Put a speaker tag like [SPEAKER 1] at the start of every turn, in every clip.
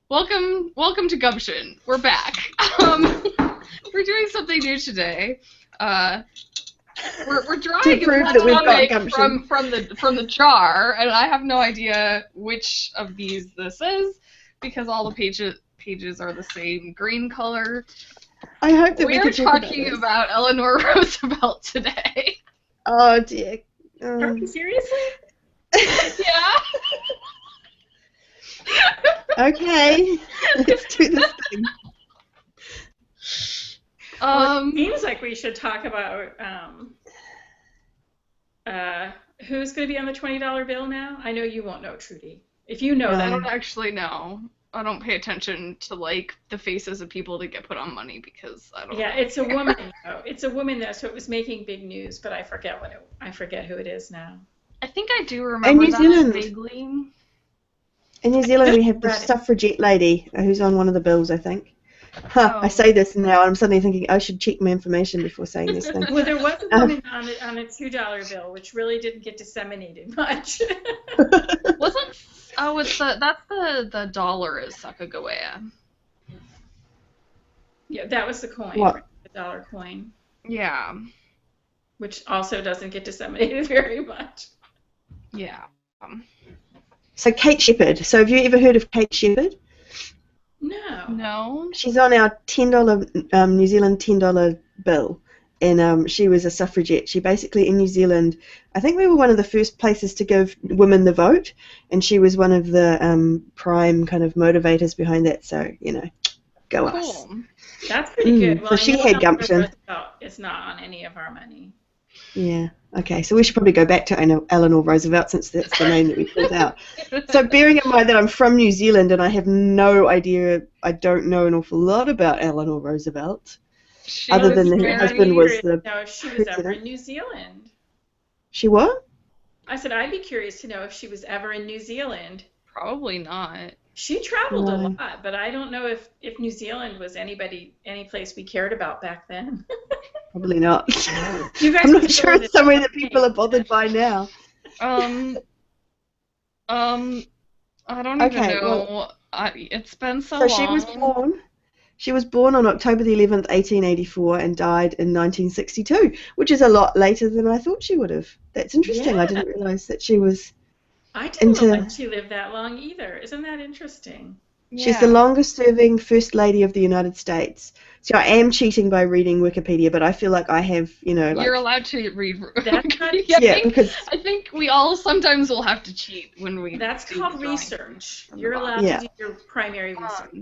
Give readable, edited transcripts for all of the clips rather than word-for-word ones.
[SPEAKER 1] Welcome to Gumption. We're back. We're doing something new today. Uh, we're
[SPEAKER 2] To
[SPEAKER 1] drawing a
[SPEAKER 2] prove that we've got
[SPEAKER 1] comic
[SPEAKER 2] gumption.
[SPEAKER 1] from the jar, and I have no idea which of these this is because all the pages are the same green color.
[SPEAKER 2] I hope that we
[SPEAKER 1] We're
[SPEAKER 2] can talk about
[SPEAKER 1] talking
[SPEAKER 2] this.
[SPEAKER 1] about Eleanor Roosevelt today.
[SPEAKER 2] Oh dear.
[SPEAKER 3] Are you seriously?
[SPEAKER 1] Yeah.
[SPEAKER 2] Okay, let's do this thing.
[SPEAKER 3] Well, it seems like we should talk about who's going to be on the $20 bill now. I know you won't know, Trudy. If you know
[SPEAKER 1] I
[SPEAKER 3] that,
[SPEAKER 1] don't actually know. I don't pay attention to like the faces of people that get put on money because I don't.
[SPEAKER 3] yeah,
[SPEAKER 1] really
[SPEAKER 3] it's a
[SPEAKER 1] care.
[SPEAKER 3] woman. It's a woman though, so it was making big news, but I forget who it is now.
[SPEAKER 1] I think I do
[SPEAKER 2] In
[SPEAKER 1] remember
[SPEAKER 2] New
[SPEAKER 1] that
[SPEAKER 2] Zealand,
[SPEAKER 1] vaguely.
[SPEAKER 2] in New Zealand, we have the
[SPEAKER 3] Read it.
[SPEAKER 2] suffragette lady who's on one of the bills, I think. Huh, I
[SPEAKER 1] Oh.
[SPEAKER 2] say this now, and I'm suddenly thinking I should check my information before saying this thing.
[SPEAKER 3] Well, there was a woman on a $2 bill, which really didn't get disseminated much.
[SPEAKER 1] Wasn't it's the dollar is Sacagawea.
[SPEAKER 3] Yeah, that was the coin,
[SPEAKER 2] What?
[SPEAKER 3] right? The dollar coin,
[SPEAKER 1] Yeah.
[SPEAKER 3] which also doesn't get disseminated very much.
[SPEAKER 1] Yeah.
[SPEAKER 2] So Kate Shepherd. So have you ever heard of Kate Shepherd?
[SPEAKER 3] No.
[SPEAKER 1] No.
[SPEAKER 2] She's on our $10 New Zealand $10 bill, and she was a suffragette. She basically in New Zealand, I think we were one of the first places to give women the vote, and she was one of the prime kind of motivators behind that. So go us.
[SPEAKER 1] Cool.
[SPEAKER 3] That's pretty good. Well,
[SPEAKER 2] So
[SPEAKER 3] I
[SPEAKER 2] she
[SPEAKER 3] know
[SPEAKER 2] had
[SPEAKER 3] Eleanor
[SPEAKER 2] gumption.
[SPEAKER 3] Roosevelt is not on any of our money.
[SPEAKER 2] Yeah. Okay. So we should probably go back to Eleanor Roosevelt since that's the name that we pulled out. So bearing in mind that I'm from New Zealand and I have no idea, I don't know an awful lot about Eleanor Roosevelt,
[SPEAKER 1] She
[SPEAKER 2] other
[SPEAKER 3] I
[SPEAKER 2] than
[SPEAKER 3] was
[SPEAKER 2] her
[SPEAKER 3] very
[SPEAKER 2] husband was
[SPEAKER 3] curious
[SPEAKER 2] the
[SPEAKER 3] to know if she was ever
[SPEAKER 2] president.
[SPEAKER 3] in New Zealand.
[SPEAKER 2] She what?
[SPEAKER 3] I said I'd be curious to know if she was ever in New Zealand.
[SPEAKER 1] probably not.
[SPEAKER 3] She traveled a
[SPEAKER 2] No.
[SPEAKER 3] lot, but I don't know if New Zealand was any place we cared about back then.
[SPEAKER 2] Probably not.
[SPEAKER 3] You guys
[SPEAKER 2] I'm not
[SPEAKER 3] could
[SPEAKER 2] sure
[SPEAKER 3] go to
[SPEAKER 2] it's somewhere that
[SPEAKER 3] the
[SPEAKER 2] people are bothered by now.
[SPEAKER 1] Um. I don't even
[SPEAKER 2] Okay,
[SPEAKER 1] know.
[SPEAKER 2] well,
[SPEAKER 1] It's been so
[SPEAKER 2] so
[SPEAKER 1] long.
[SPEAKER 2] she was born on October the 11th, 1884 and died in 1962, which is a lot later than I thought she would have. That's interesting. I
[SPEAKER 3] Yeah,
[SPEAKER 2] didn't realize that she was
[SPEAKER 3] I didn't know
[SPEAKER 2] into.
[SPEAKER 3] that she lived that long either. Isn't that interesting?
[SPEAKER 2] She's the
[SPEAKER 1] Yeah.
[SPEAKER 2] longest serving First Lady of the United States. So I am cheating by reading Wikipedia, but I feel like I have,
[SPEAKER 1] You're allowed to read.
[SPEAKER 3] That's not
[SPEAKER 1] I
[SPEAKER 2] yeah,
[SPEAKER 1] think
[SPEAKER 2] because,
[SPEAKER 1] I think we all sometimes will have to cheat when we.
[SPEAKER 3] That's
[SPEAKER 1] do
[SPEAKER 3] called
[SPEAKER 1] the drawing
[SPEAKER 3] research.
[SPEAKER 1] from the
[SPEAKER 3] You're
[SPEAKER 1] bottom.
[SPEAKER 3] allowed
[SPEAKER 2] yeah.
[SPEAKER 3] to do your primary research.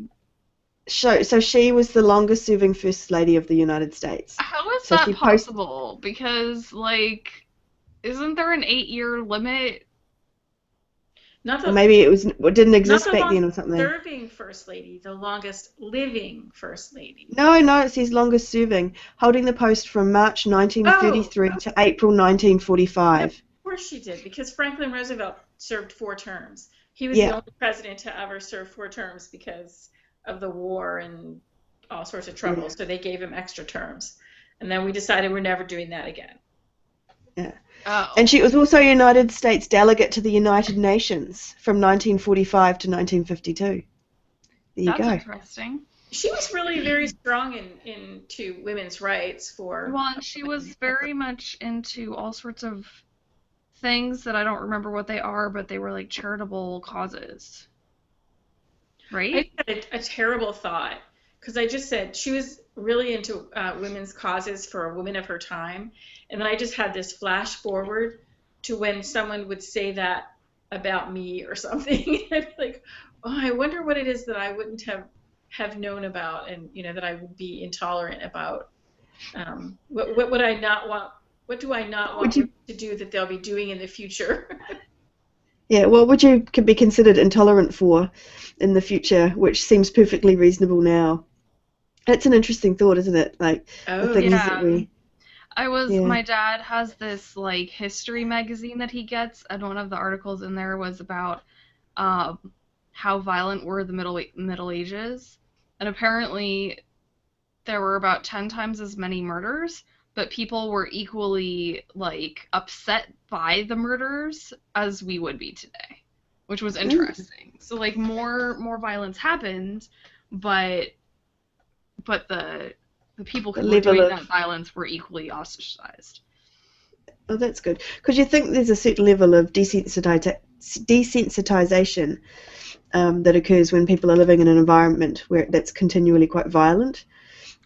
[SPEAKER 2] So she was the longest serving First Lady of the United States.
[SPEAKER 1] How is
[SPEAKER 2] So
[SPEAKER 1] that
[SPEAKER 2] she post,
[SPEAKER 1] possible? Because isn't there an 8-year limit?
[SPEAKER 3] Not
[SPEAKER 2] or
[SPEAKER 3] the
[SPEAKER 2] maybe it didn't
[SPEAKER 3] not
[SPEAKER 2] exist
[SPEAKER 3] the
[SPEAKER 2] back then
[SPEAKER 3] longest
[SPEAKER 2] or something.
[SPEAKER 3] serving first lady, the longest living first lady.
[SPEAKER 2] No, it says longest serving, holding the post from March
[SPEAKER 3] Oh,
[SPEAKER 2] 1933 to April
[SPEAKER 3] of
[SPEAKER 2] 1945.
[SPEAKER 3] course she did, because Franklin Roosevelt served 4 terms. He was the
[SPEAKER 2] Yeah,
[SPEAKER 3] only president to ever serve 4 terms because of the war and all sorts of trouble.
[SPEAKER 2] yeah,
[SPEAKER 3] So they gave him extra terms. And then we decided we're never doing that again.
[SPEAKER 2] yeah.
[SPEAKER 1] Oh,
[SPEAKER 2] And she was also a United States delegate to the United Nations from 1945 to 1952. There you
[SPEAKER 1] that's
[SPEAKER 2] go.
[SPEAKER 1] interesting.
[SPEAKER 3] She was really very strong into women's rights for
[SPEAKER 1] Well, and she was very much into all sorts of things that I don't remember what they are, but they were like charitable causes,
[SPEAKER 3] I
[SPEAKER 1] right?
[SPEAKER 3] had a terrible thought because I just said she was really into women's causes for a woman of her time. And then I just had this flash forward to when someone would say that about me or something. I'd be like, oh, I wonder what it is that I wouldn't have known about and, that I would be intolerant about. What would I not want? What do I not
[SPEAKER 2] Would
[SPEAKER 3] want
[SPEAKER 2] you?
[SPEAKER 3] women to do that they'll be doing in the future?
[SPEAKER 2] Yeah, what would you be considered intolerant for in the future, which seems perfectly reasonable now? It's an interesting thought, isn't it? Like the
[SPEAKER 3] Oh,
[SPEAKER 2] things
[SPEAKER 3] yeah.
[SPEAKER 2] that
[SPEAKER 1] Yeah.
[SPEAKER 2] yeah,
[SPEAKER 1] My dad has this like history magazine that he gets, and one of the articles in there was about um, how violent were the Middle Ages, and apparently there were about 10 times as many murders, but people were equally like upset by the murders as we would be today. which was
[SPEAKER 2] Mm.
[SPEAKER 1] interesting. So like more violence happened, but the people
[SPEAKER 2] The
[SPEAKER 1] who were
[SPEAKER 2] level
[SPEAKER 1] doing
[SPEAKER 2] of
[SPEAKER 1] that violence were equally ostracized.
[SPEAKER 2] oh, that's good because you think there's a certain level of desensitization that occurs when people are living in an environment where that's continually quite violent.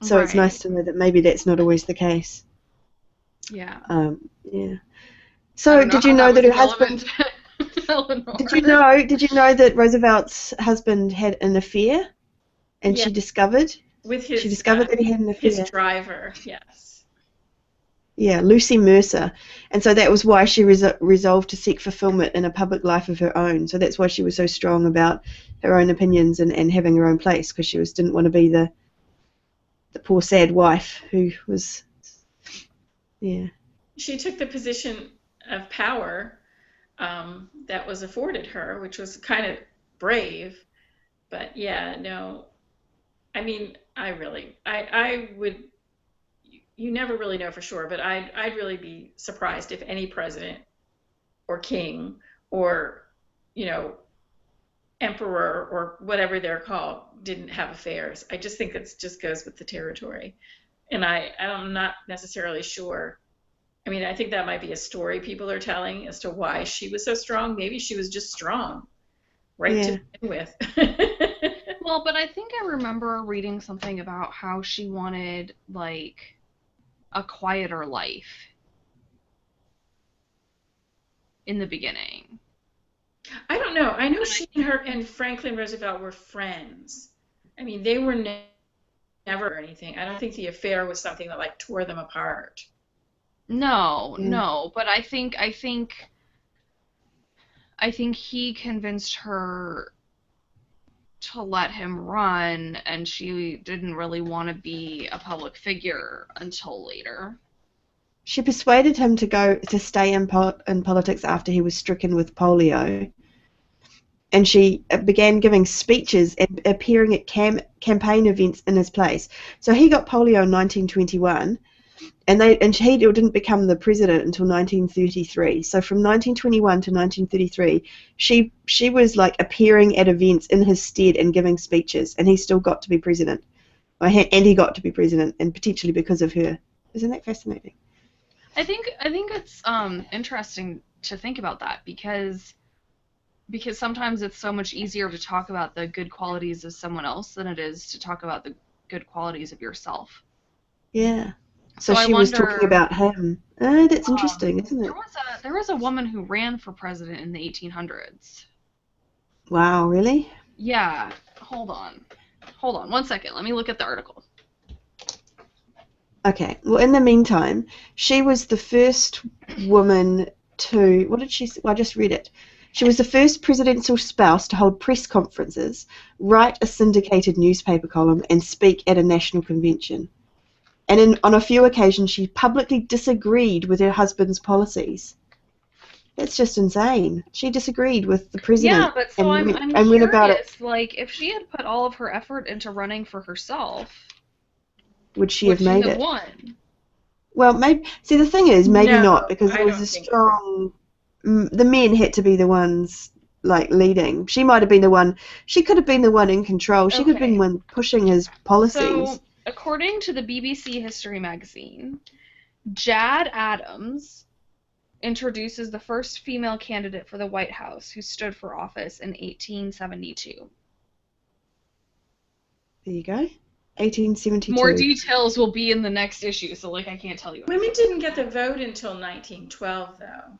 [SPEAKER 2] So it's nice
[SPEAKER 1] Right.
[SPEAKER 2] to know that maybe that's not always the case.
[SPEAKER 1] Yeah.
[SPEAKER 2] Yeah.
[SPEAKER 1] I
[SPEAKER 2] So
[SPEAKER 1] don't know
[SPEAKER 2] did you
[SPEAKER 1] how that
[SPEAKER 2] know that
[SPEAKER 1] was
[SPEAKER 2] her
[SPEAKER 1] relevant
[SPEAKER 2] husband?
[SPEAKER 1] to
[SPEAKER 2] Did you
[SPEAKER 1] Eleanor.
[SPEAKER 2] know? Did you know that Roosevelt's husband had an affair, and
[SPEAKER 3] Yeah, with
[SPEAKER 2] she discovered that he had an
[SPEAKER 3] his
[SPEAKER 2] affair.
[SPEAKER 3] driver. Yes.
[SPEAKER 2] Yeah, Lucy Mercer, and so that was why she resolved to seek fulfillment in a public life of her own. So that's why she was so strong about her own opinions and having her own place because she didn't want to be the poor sad wife who was yeah.
[SPEAKER 3] She took the position of power that was afforded her, which was kind of brave. But yeah, no, I mean, I would, you never really know for sure, but I'd really be surprised if any president or king or, you know, emperor or whatever they're called didn't have affairs. I just think it just goes with the territory. And I'm not necessarily sure. I mean, I think that might be a story people are telling as to why she was so strong. Maybe she was just strong right to
[SPEAKER 2] Yeah.
[SPEAKER 3] begin with.
[SPEAKER 1] Well, but I think I remember reading something about how she wanted like a quieter life in the beginning.
[SPEAKER 3] I don't know. I know
[SPEAKER 1] And I
[SPEAKER 3] she and
[SPEAKER 1] think
[SPEAKER 3] her and Franklin Roosevelt were friends. I mean, they were never anything. I don't think the affair was something that like tore them apart.
[SPEAKER 1] no,
[SPEAKER 2] Yeah.
[SPEAKER 1] no, but I think he convinced her to let him run, and she didn't really want to be a public figure until later.
[SPEAKER 2] She persuaded him to stay in politics after he was stricken with polio, and she began giving speeches and appearing at campaign events in his place. So he got polio in 1921, and he didn't become the president until 1933. So from 1921 to 1933, she was like appearing at events in his stead and giving speeches, and he still got to be president. And he got to be president, and potentially because of her. Isn't that fascinating?
[SPEAKER 1] I think it's interesting to think about that because sometimes it's so much easier to talk about the good qualities of someone else than it is to talk about the good qualities of yourself.
[SPEAKER 2] Yeah. So
[SPEAKER 1] So I
[SPEAKER 2] she was talking
[SPEAKER 1] wonder,
[SPEAKER 2] about him. Oh, that's
[SPEAKER 1] um,
[SPEAKER 2] interesting, isn't
[SPEAKER 1] there
[SPEAKER 2] it?
[SPEAKER 1] was a woman who ran for president in the 1800s.
[SPEAKER 2] Wow, really?
[SPEAKER 1] Yeah, hold on, 1 second. Let me look at the article.
[SPEAKER 2] Okay. Well, in the meantime, she was the first woman to. What did she say? Well, I just read it. She was the first presidential spouse to hold press conferences, write a syndicated newspaper column, and speak at a national convention. And on a few occasions, she publicly disagreed with her husband's policies. That's just insane. She disagreed with the
[SPEAKER 1] Yeah,
[SPEAKER 2] president
[SPEAKER 1] but so
[SPEAKER 2] and
[SPEAKER 1] I'm
[SPEAKER 2] went
[SPEAKER 1] I'm
[SPEAKER 2] and went about it.
[SPEAKER 1] curious, like if she had put all of her effort into running for herself,
[SPEAKER 2] Would she
[SPEAKER 1] would
[SPEAKER 2] have
[SPEAKER 1] she
[SPEAKER 2] made
[SPEAKER 1] have
[SPEAKER 2] it?
[SPEAKER 1] won?
[SPEAKER 2] Well, maybe. See, the thing is, maybe
[SPEAKER 3] No,
[SPEAKER 2] not because there
[SPEAKER 3] I
[SPEAKER 2] was
[SPEAKER 3] don't
[SPEAKER 2] a
[SPEAKER 3] think so.
[SPEAKER 2] strong. The men had to be the ones like leading. She might have been the one. She could have been the one in control. She could have been
[SPEAKER 1] Okay.
[SPEAKER 2] one pushing his policies.
[SPEAKER 1] So, according to the BBC History magazine, Jad Adams introduces the first female candidate for the White House who stood for office in 1872.
[SPEAKER 2] There you go.
[SPEAKER 1] More
[SPEAKER 2] 1872.
[SPEAKER 1] details will be in the next issue, so like I can't tell you
[SPEAKER 3] Women
[SPEAKER 1] anything more
[SPEAKER 3] didn't
[SPEAKER 1] than
[SPEAKER 3] get the
[SPEAKER 1] that.
[SPEAKER 3] vote until 1912, though.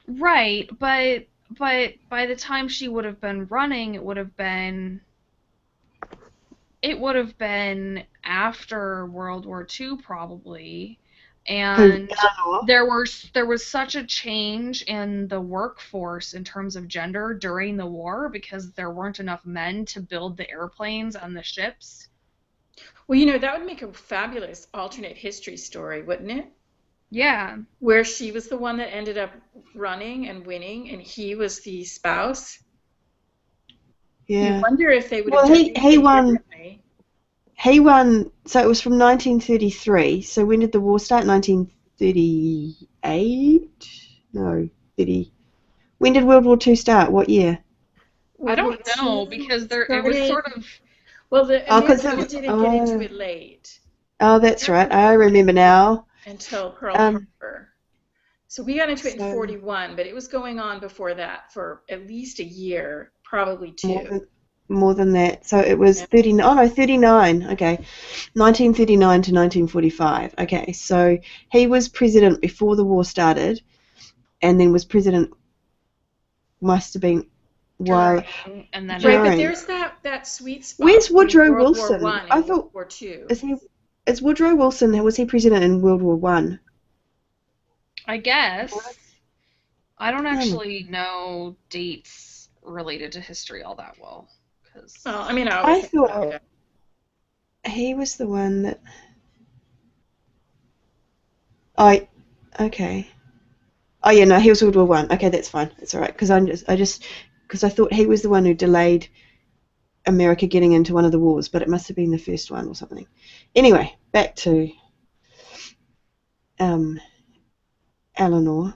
[SPEAKER 1] Right, but by the time she would have been running, it would have been after World War II probably,
[SPEAKER 2] Who?
[SPEAKER 1] and
[SPEAKER 2] Eleanor.
[SPEAKER 1] there was such a change in the workforce in terms of gender during the war because there weren't enough men to build the airplanes and the ships.
[SPEAKER 3] Well, you know, that would make a fabulous alternate history story, wouldn't it?
[SPEAKER 1] Yeah.
[SPEAKER 3] Where she was the one that ended up running and winning, and he was the spouse. You
[SPEAKER 2] Yeah.
[SPEAKER 3] wonder if they would have
[SPEAKER 2] Well,
[SPEAKER 3] done
[SPEAKER 2] he
[SPEAKER 3] anything
[SPEAKER 2] won.
[SPEAKER 3] differently.
[SPEAKER 2] He won. So it was from 1933. So when did the war start? 1938? No, 30. When did World War II start? What year?
[SPEAKER 1] I
[SPEAKER 3] World War
[SPEAKER 1] don't know
[SPEAKER 3] II
[SPEAKER 1] because it was
[SPEAKER 3] started.
[SPEAKER 1] sort of
[SPEAKER 3] Well, the
[SPEAKER 2] Oh, because
[SPEAKER 3] Americans didn't get into it late. The
[SPEAKER 2] that's right.
[SPEAKER 3] Americans
[SPEAKER 2] I
[SPEAKER 3] didn't
[SPEAKER 2] remember now.
[SPEAKER 3] until Pearl
[SPEAKER 2] Um,
[SPEAKER 3] Harbor. So we got into it in
[SPEAKER 2] so
[SPEAKER 3] 41, but it was going on before that for at least a year, probably
[SPEAKER 2] more
[SPEAKER 3] two.
[SPEAKER 2] than more than that. So it was
[SPEAKER 3] Yeah.
[SPEAKER 2] 30. Oh no, 39. Okay, 1939 to 1945. Okay, so he was president before the war started, and then was president. Must have been while
[SPEAKER 1] during and then
[SPEAKER 3] Right, but
[SPEAKER 2] during.
[SPEAKER 3] there's that sweet spot
[SPEAKER 2] Where's
[SPEAKER 3] between
[SPEAKER 2] Woodrow
[SPEAKER 3] World War
[SPEAKER 2] Wilson?
[SPEAKER 3] One
[SPEAKER 2] I
[SPEAKER 3] and World
[SPEAKER 2] thought
[SPEAKER 3] War Two.
[SPEAKER 2] is he is Woodrow Wilson? Was he president in World War One?
[SPEAKER 1] I guess I don't
[SPEAKER 2] Oh my,
[SPEAKER 1] actually know dates related to history all that well because
[SPEAKER 3] Well, I mean, I always
[SPEAKER 2] I
[SPEAKER 3] think about
[SPEAKER 2] thought
[SPEAKER 3] it.
[SPEAKER 2] he was the one that I. Okay. Oh yeah, no, he was World War One. Okay, that's fine. That's all right. Because because I thought he was the one who delayed America getting into one of the wars, but it must have been the first one or something. Anyway, back to um, Eleanor.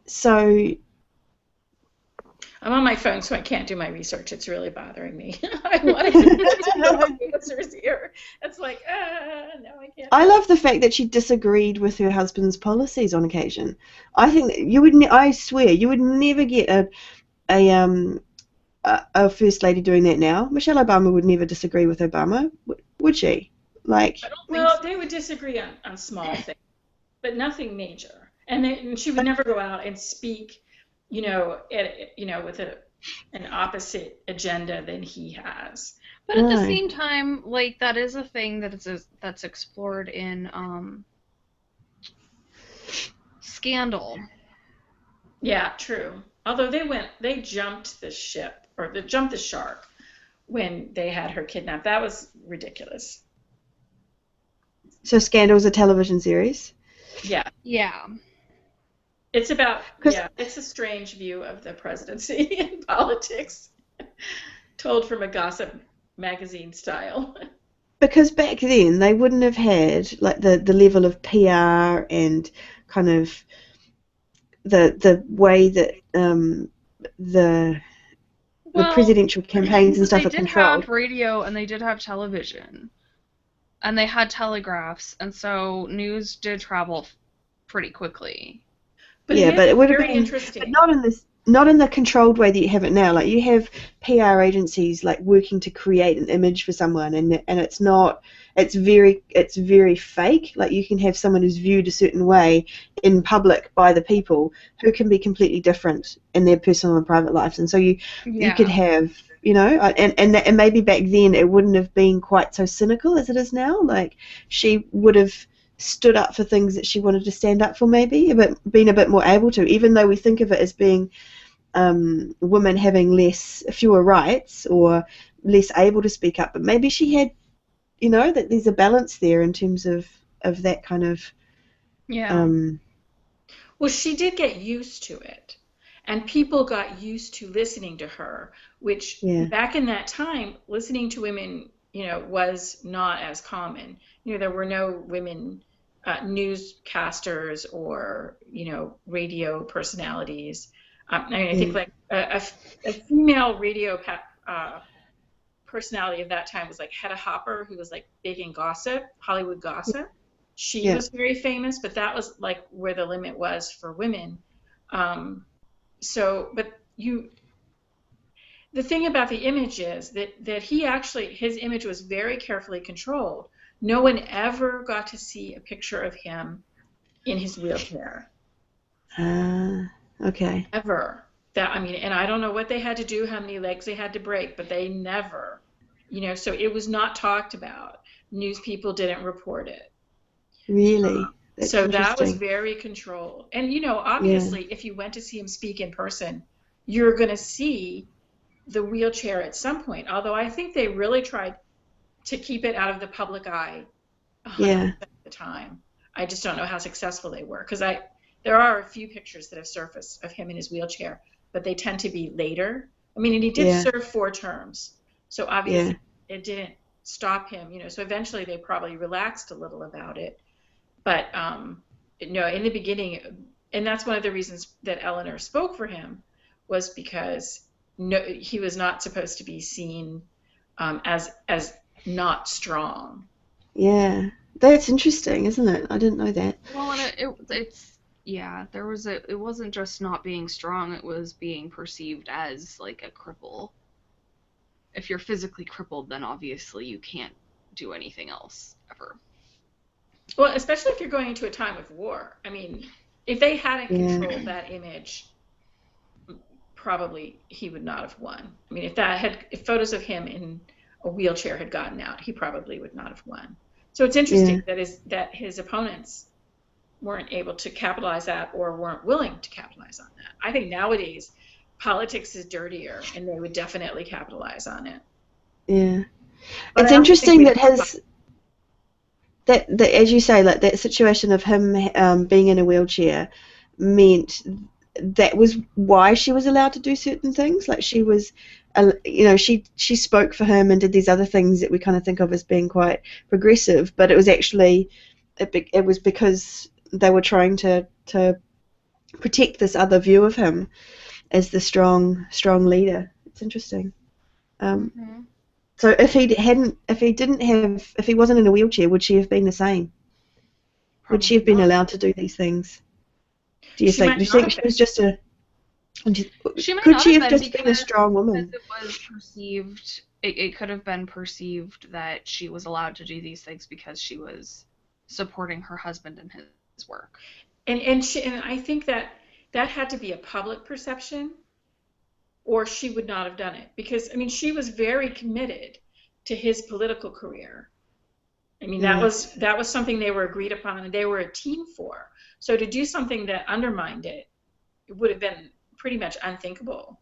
[SPEAKER 2] So
[SPEAKER 3] I'm on my phone, so I can't do my research. It's really bothering me. I want to get the answers here. It's like, no, I can't.
[SPEAKER 2] I love the fact that she disagreed with her husband's policies on occasion. I think that you would. I swear, you would never get a a first lady doing that now. Michelle Obama would never disagree with Obama, would she? Like,
[SPEAKER 1] I don't think
[SPEAKER 3] Well,
[SPEAKER 1] so.
[SPEAKER 3] they would disagree on small things, but nothing major. And she would never go out and speak, with an opposite agenda than he has.
[SPEAKER 1] But at the
[SPEAKER 2] no.
[SPEAKER 1] same time, like that is a thing that's explored in Scandal.
[SPEAKER 3] Yeah, true. Although they jumped the ship or they jumped the shark when they had her kidnapped. That was ridiculous.
[SPEAKER 2] So Scandal is a television series.
[SPEAKER 3] Yeah,
[SPEAKER 1] Yeah.
[SPEAKER 2] Because
[SPEAKER 3] it's a strange view of the presidency and politics, told from a gossip magazine style.
[SPEAKER 2] because back then they wouldn't have had like the level of PR and kind of the way that the the
[SPEAKER 1] Well,
[SPEAKER 2] presidential campaigns and
[SPEAKER 1] but they
[SPEAKER 2] stuff are
[SPEAKER 1] did have
[SPEAKER 2] controlled.
[SPEAKER 1] radio and they did have television and they had telegraphs, and so news did travel pretty quickly.
[SPEAKER 3] But it
[SPEAKER 2] Yeah, but
[SPEAKER 3] is
[SPEAKER 2] it would have
[SPEAKER 3] very
[SPEAKER 2] been, but
[SPEAKER 3] interesting.
[SPEAKER 2] not in this, not in the controlled way that you have it now. Like you have PR agencies like working to create an image for someone, and it's not, it's very fake. Like you can have someone who's viewed a certain way in public by the people who can be completely different in their personal and private lives, and so you could
[SPEAKER 1] Yeah.
[SPEAKER 2] have. And maybe back then it wouldn't have been quite so cynical as it is now. Like she would have stood up for things that she wanted to stand up for, maybe been a bit more able to, even though we think of it as being women having fewer rights or less able to speak up, but maybe she had, that there's a balance there in terms of that kind of
[SPEAKER 1] Yeah.
[SPEAKER 2] um,
[SPEAKER 3] Well, she did get used to it, and people got used to listening to her, which
[SPEAKER 2] yeah,
[SPEAKER 3] back in that time, listening to women, was not as common. There were no women newscasters or, radio personalities. I mean, I think
[SPEAKER 2] yeah,
[SPEAKER 3] like a female radio personality of that time was like Hedda Hopper, who was like big in gossip, Hollywood gossip. She
[SPEAKER 2] yeah,
[SPEAKER 3] was very famous, but that was like where the limit was for women. Um, but the thing about the image is that his image was very carefully controlled. No one ever got to see a picture of him in his wheelchair,
[SPEAKER 2] okay,
[SPEAKER 3] ever. I mean, and I don't know what they had to do, how many legs they had to break, but they never, so it was not talked about. News people didn't report it.
[SPEAKER 2] really, that's
[SPEAKER 3] So that was
[SPEAKER 2] interesting.
[SPEAKER 3] very controlled. And,
[SPEAKER 2] Yeah,
[SPEAKER 3] obviously, if you went to see him speak in person, you're going to see the wheelchair at some point. Although I think they really tried to keep it out of the public eye 100%
[SPEAKER 2] yeah,
[SPEAKER 3] of the time. I just don't know how successful they were because there are a few pictures that have surfaced of him in his wheelchair, but they tend to be later. I mean, and he did
[SPEAKER 2] yeah,
[SPEAKER 3] serve 4 terms, so
[SPEAKER 2] yeah,
[SPEAKER 3] obviously it didn't stop him. So eventually they probably relaxed a little about it. But no, in the beginning, and that's one of the reasons that Eleanor spoke for him, was because no, he was not supposed to be seen as not strong.
[SPEAKER 2] Yeah. That's interesting, isn't it? I didn't know that.
[SPEAKER 1] Well, and it's yeah, it wasn't just not being strong, it was being perceived as like a cripple. If you're physically crippled, then obviously you can't do anything else ever.
[SPEAKER 3] Well, especially if you're going into a time of war. I mean, if they hadn't
[SPEAKER 2] Yeah.
[SPEAKER 3] controlled that image, probably he would not have won. I mean, if photos of him in a wheelchair had gotten out, he probably would not have won. So it's
[SPEAKER 2] Yeah.
[SPEAKER 3] interesting that his opponents weren't able to capitalize that or weren't willing to capitalize on that. I think nowadays politics is dirtier and they would definitely capitalize on it.
[SPEAKER 2] Yeah.
[SPEAKER 3] But
[SPEAKER 2] It's
[SPEAKER 3] I also think
[SPEAKER 2] interesting
[SPEAKER 3] we
[SPEAKER 2] that that as you say, like that situation of him being in a wheelchair meant that was why she was allowed to do certain things. Like she was, she spoke for him and did these other things that we kind of think of as being quite progressive, but it was actually it was because they were trying to protect this other view of him as the strong leader. It's interesting. Um,
[SPEAKER 1] Hmm.
[SPEAKER 2] so if he wasn't in a wheelchair, would she have been the same? Would she
[SPEAKER 1] Probably
[SPEAKER 2] have been
[SPEAKER 1] not.
[SPEAKER 2] allowed to do these things? Do you
[SPEAKER 3] she
[SPEAKER 2] think? Do
[SPEAKER 3] might
[SPEAKER 2] you
[SPEAKER 3] not
[SPEAKER 2] think
[SPEAKER 3] have
[SPEAKER 2] she
[SPEAKER 3] been.
[SPEAKER 2] was just a?
[SPEAKER 1] She might
[SPEAKER 2] Could
[SPEAKER 1] not
[SPEAKER 2] she
[SPEAKER 1] have
[SPEAKER 2] have
[SPEAKER 1] been
[SPEAKER 2] just been a strong
[SPEAKER 1] because
[SPEAKER 2] woman?
[SPEAKER 1] it was perceived, it could have been perceived that she was allowed to do these things because she was supporting her husband in his work.
[SPEAKER 3] And I think that that had to be a public perception or she would not have done it because I mean she was very committed to his political career. I mean
[SPEAKER 2] Yeah,
[SPEAKER 3] that was something they were agreed upon and they were a team for. So to do something that undermined it, it would have been pretty much unthinkable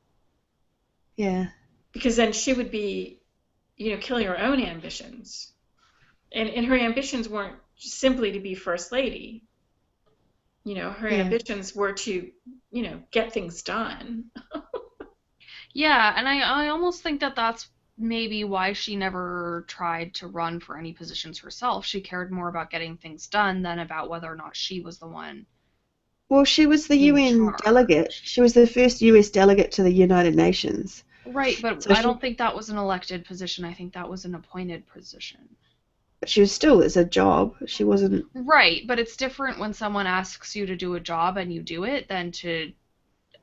[SPEAKER 2] yeah,
[SPEAKER 3] because then she would be, killing her own ambitions. And her ambitions weren't simply to be first lady. Her
[SPEAKER 2] yeah.
[SPEAKER 3] ambitions were to, get things done.
[SPEAKER 1] Yeah, and I almost think that that's maybe why she never tried to run for any positions herself. She cared more about getting things done than about whether or not she was the one
[SPEAKER 2] Well, she was the
[SPEAKER 1] in
[SPEAKER 2] UN delegate.
[SPEAKER 1] charge.
[SPEAKER 2] She was the first US delegate to the United Nations.
[SPEAKER 1] Right, but
[SPEAKER 2] So
[SPEAKER 1] I
[SPEAKER 2] she,
[SPEAKER 1] don't think that was an elected position. I think that was an appointed position.
[SPEAKER 2] she was still as a job. She wasn't.
[SPEAKER 1] Right, but it's different when someone asks you to do a job and you do it than to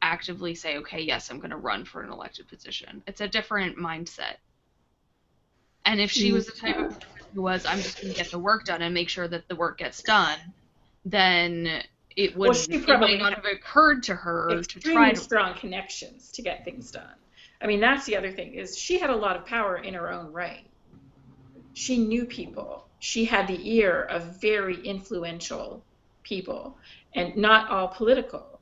[SPEAKER 1] actively say, okay, yes, I'm going to run for an elected position. It's a different mindset. And if she
[SPEAKER 2] Mm,
[SPEAKER 1] was the type of person who was, I'm just going to get the work done and make sure that the work gets done, then
[SPEAKER 3] Well, she
[SPEAKER 1] it might
[SPEAKER 3] probably
[SPEAKER 1] not
[SPEAKER 3] had
[SPEAKER 1] have occurred to her to try
[SPEAKER 3] extremely
[SPEAKER 1] to.
[SPEAKER 3] strong connections to get things done. I mean, that's the other thing is she had a lot of power in her own right. She knew people. She had the ear of very influential people, and not all political.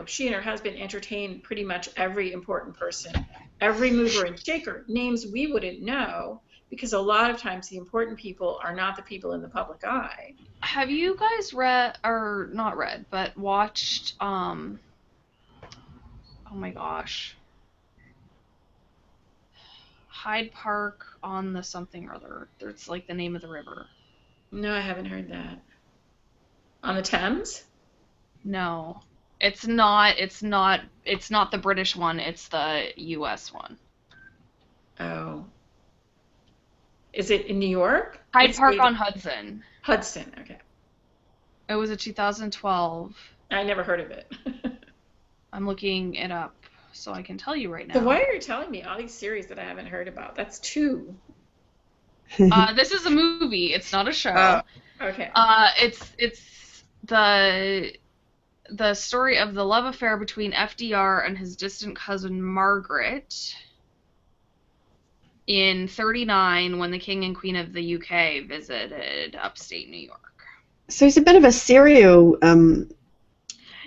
[SPEAKER 3] She and her husband entertained pretty much every important person, every mover and shaker, names we wouldn't know because a lot of times the important people are not the people in the public eye.
[SPEAKER 1] Have you guys read, or not read, but watched, oh my gosh, Hyde Park on the something or other? It's like the name of the river.
[SPEAKER 3] No, I haven't heard that. On the Thames?
[SPEAKER 1] No. It's not the British one, it's the US one.
[SPEAKER 3] Oh, is it in New York?
[SPEAKER 1] Hyde
[SPEAKER 3] What
[SPEAKER 1] Park
[SPEAKER 3] state?
[SPEAKER 1] on Hudson.
[SPEAKER 3] Hudson. Okay,
[SPEAKER 1] It was a 2012.
[SPEAKER 3] I never heard of it.
[SPEAKER 1] I'm looking it up so I can tell you right
[SPEAKER 3] So why
[SPEAKER 1] now.
[SPEAKER 3] are you telling me all these series that I haven't heard about? That's two.
[SPEAKER 1] This is a movie. It's not a
[SPEAKER 3] Oh,
[SPEAKER 1] show.
[SPEAKER 3] okay.
[SPEAKER 1] It's the story of the love affair between FDR and his distant cousin Margaret in '39 when the King and Queen of the UK visited upstate New York.
[SPEAKER 2] so he's a bit of a serial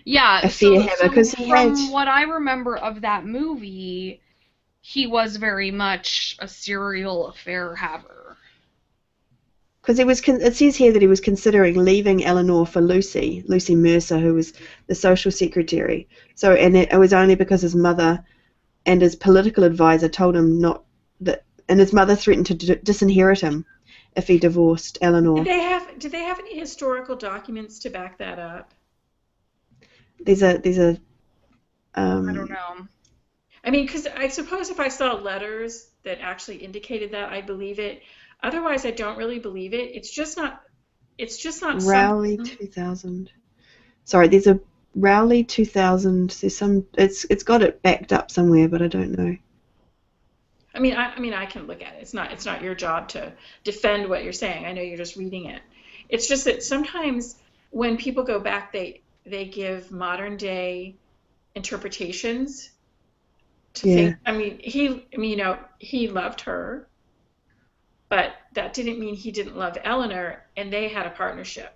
[SPEAKER 1] Yeah,
[SPEAKER 2] affair
[SPEAKER 1] so
[SPEAKER 2] haver because he had.
[SPEAKER 1] from what I remember of that movie, he was very much a serial affair haver.
[SPEAKER 2] Because it says here that he was considering leaving Eleanor for Lucy Mercer, who was the social secretary. So, and it was only because his mother and his political advisor told him not that, and his mother threatened to disinherit him if he divorced
[SPEAKER 3] Did
[SPEAKER 2] Eleanor.
[SPEAKER 3] they have any historical documents to back that up?
[SPEAKER 2] there's a
[SPEAKER 1] I don't
[SPEAKER 2] um,
[SPEAKER 1] know.
[SPEAKER 3] I mean, because I suppose if I saw letters that actually indicated that, I'd believe it. Otherwise, I don't really believe it. It's just not
[SPEAKER 2] Rowley
[SPEAKER 3] something.
[SPEAKER 2] 2000. Sorry, there's a Rowley 2000. There's some. It's got it backed up somewhere, but I don't know.
[SPEAKER 3] I mean, I can look at it. It's not your job to defend what you're saying. I know you're just reading it. It's just that sometimes when people go back, they give modern day interpretations to
[SPEAKER 2] Yeah.
[SPEAKER 3] think. I mean, he loved her, but that didn't mean he didn't love Eleanor, and they had a partnership.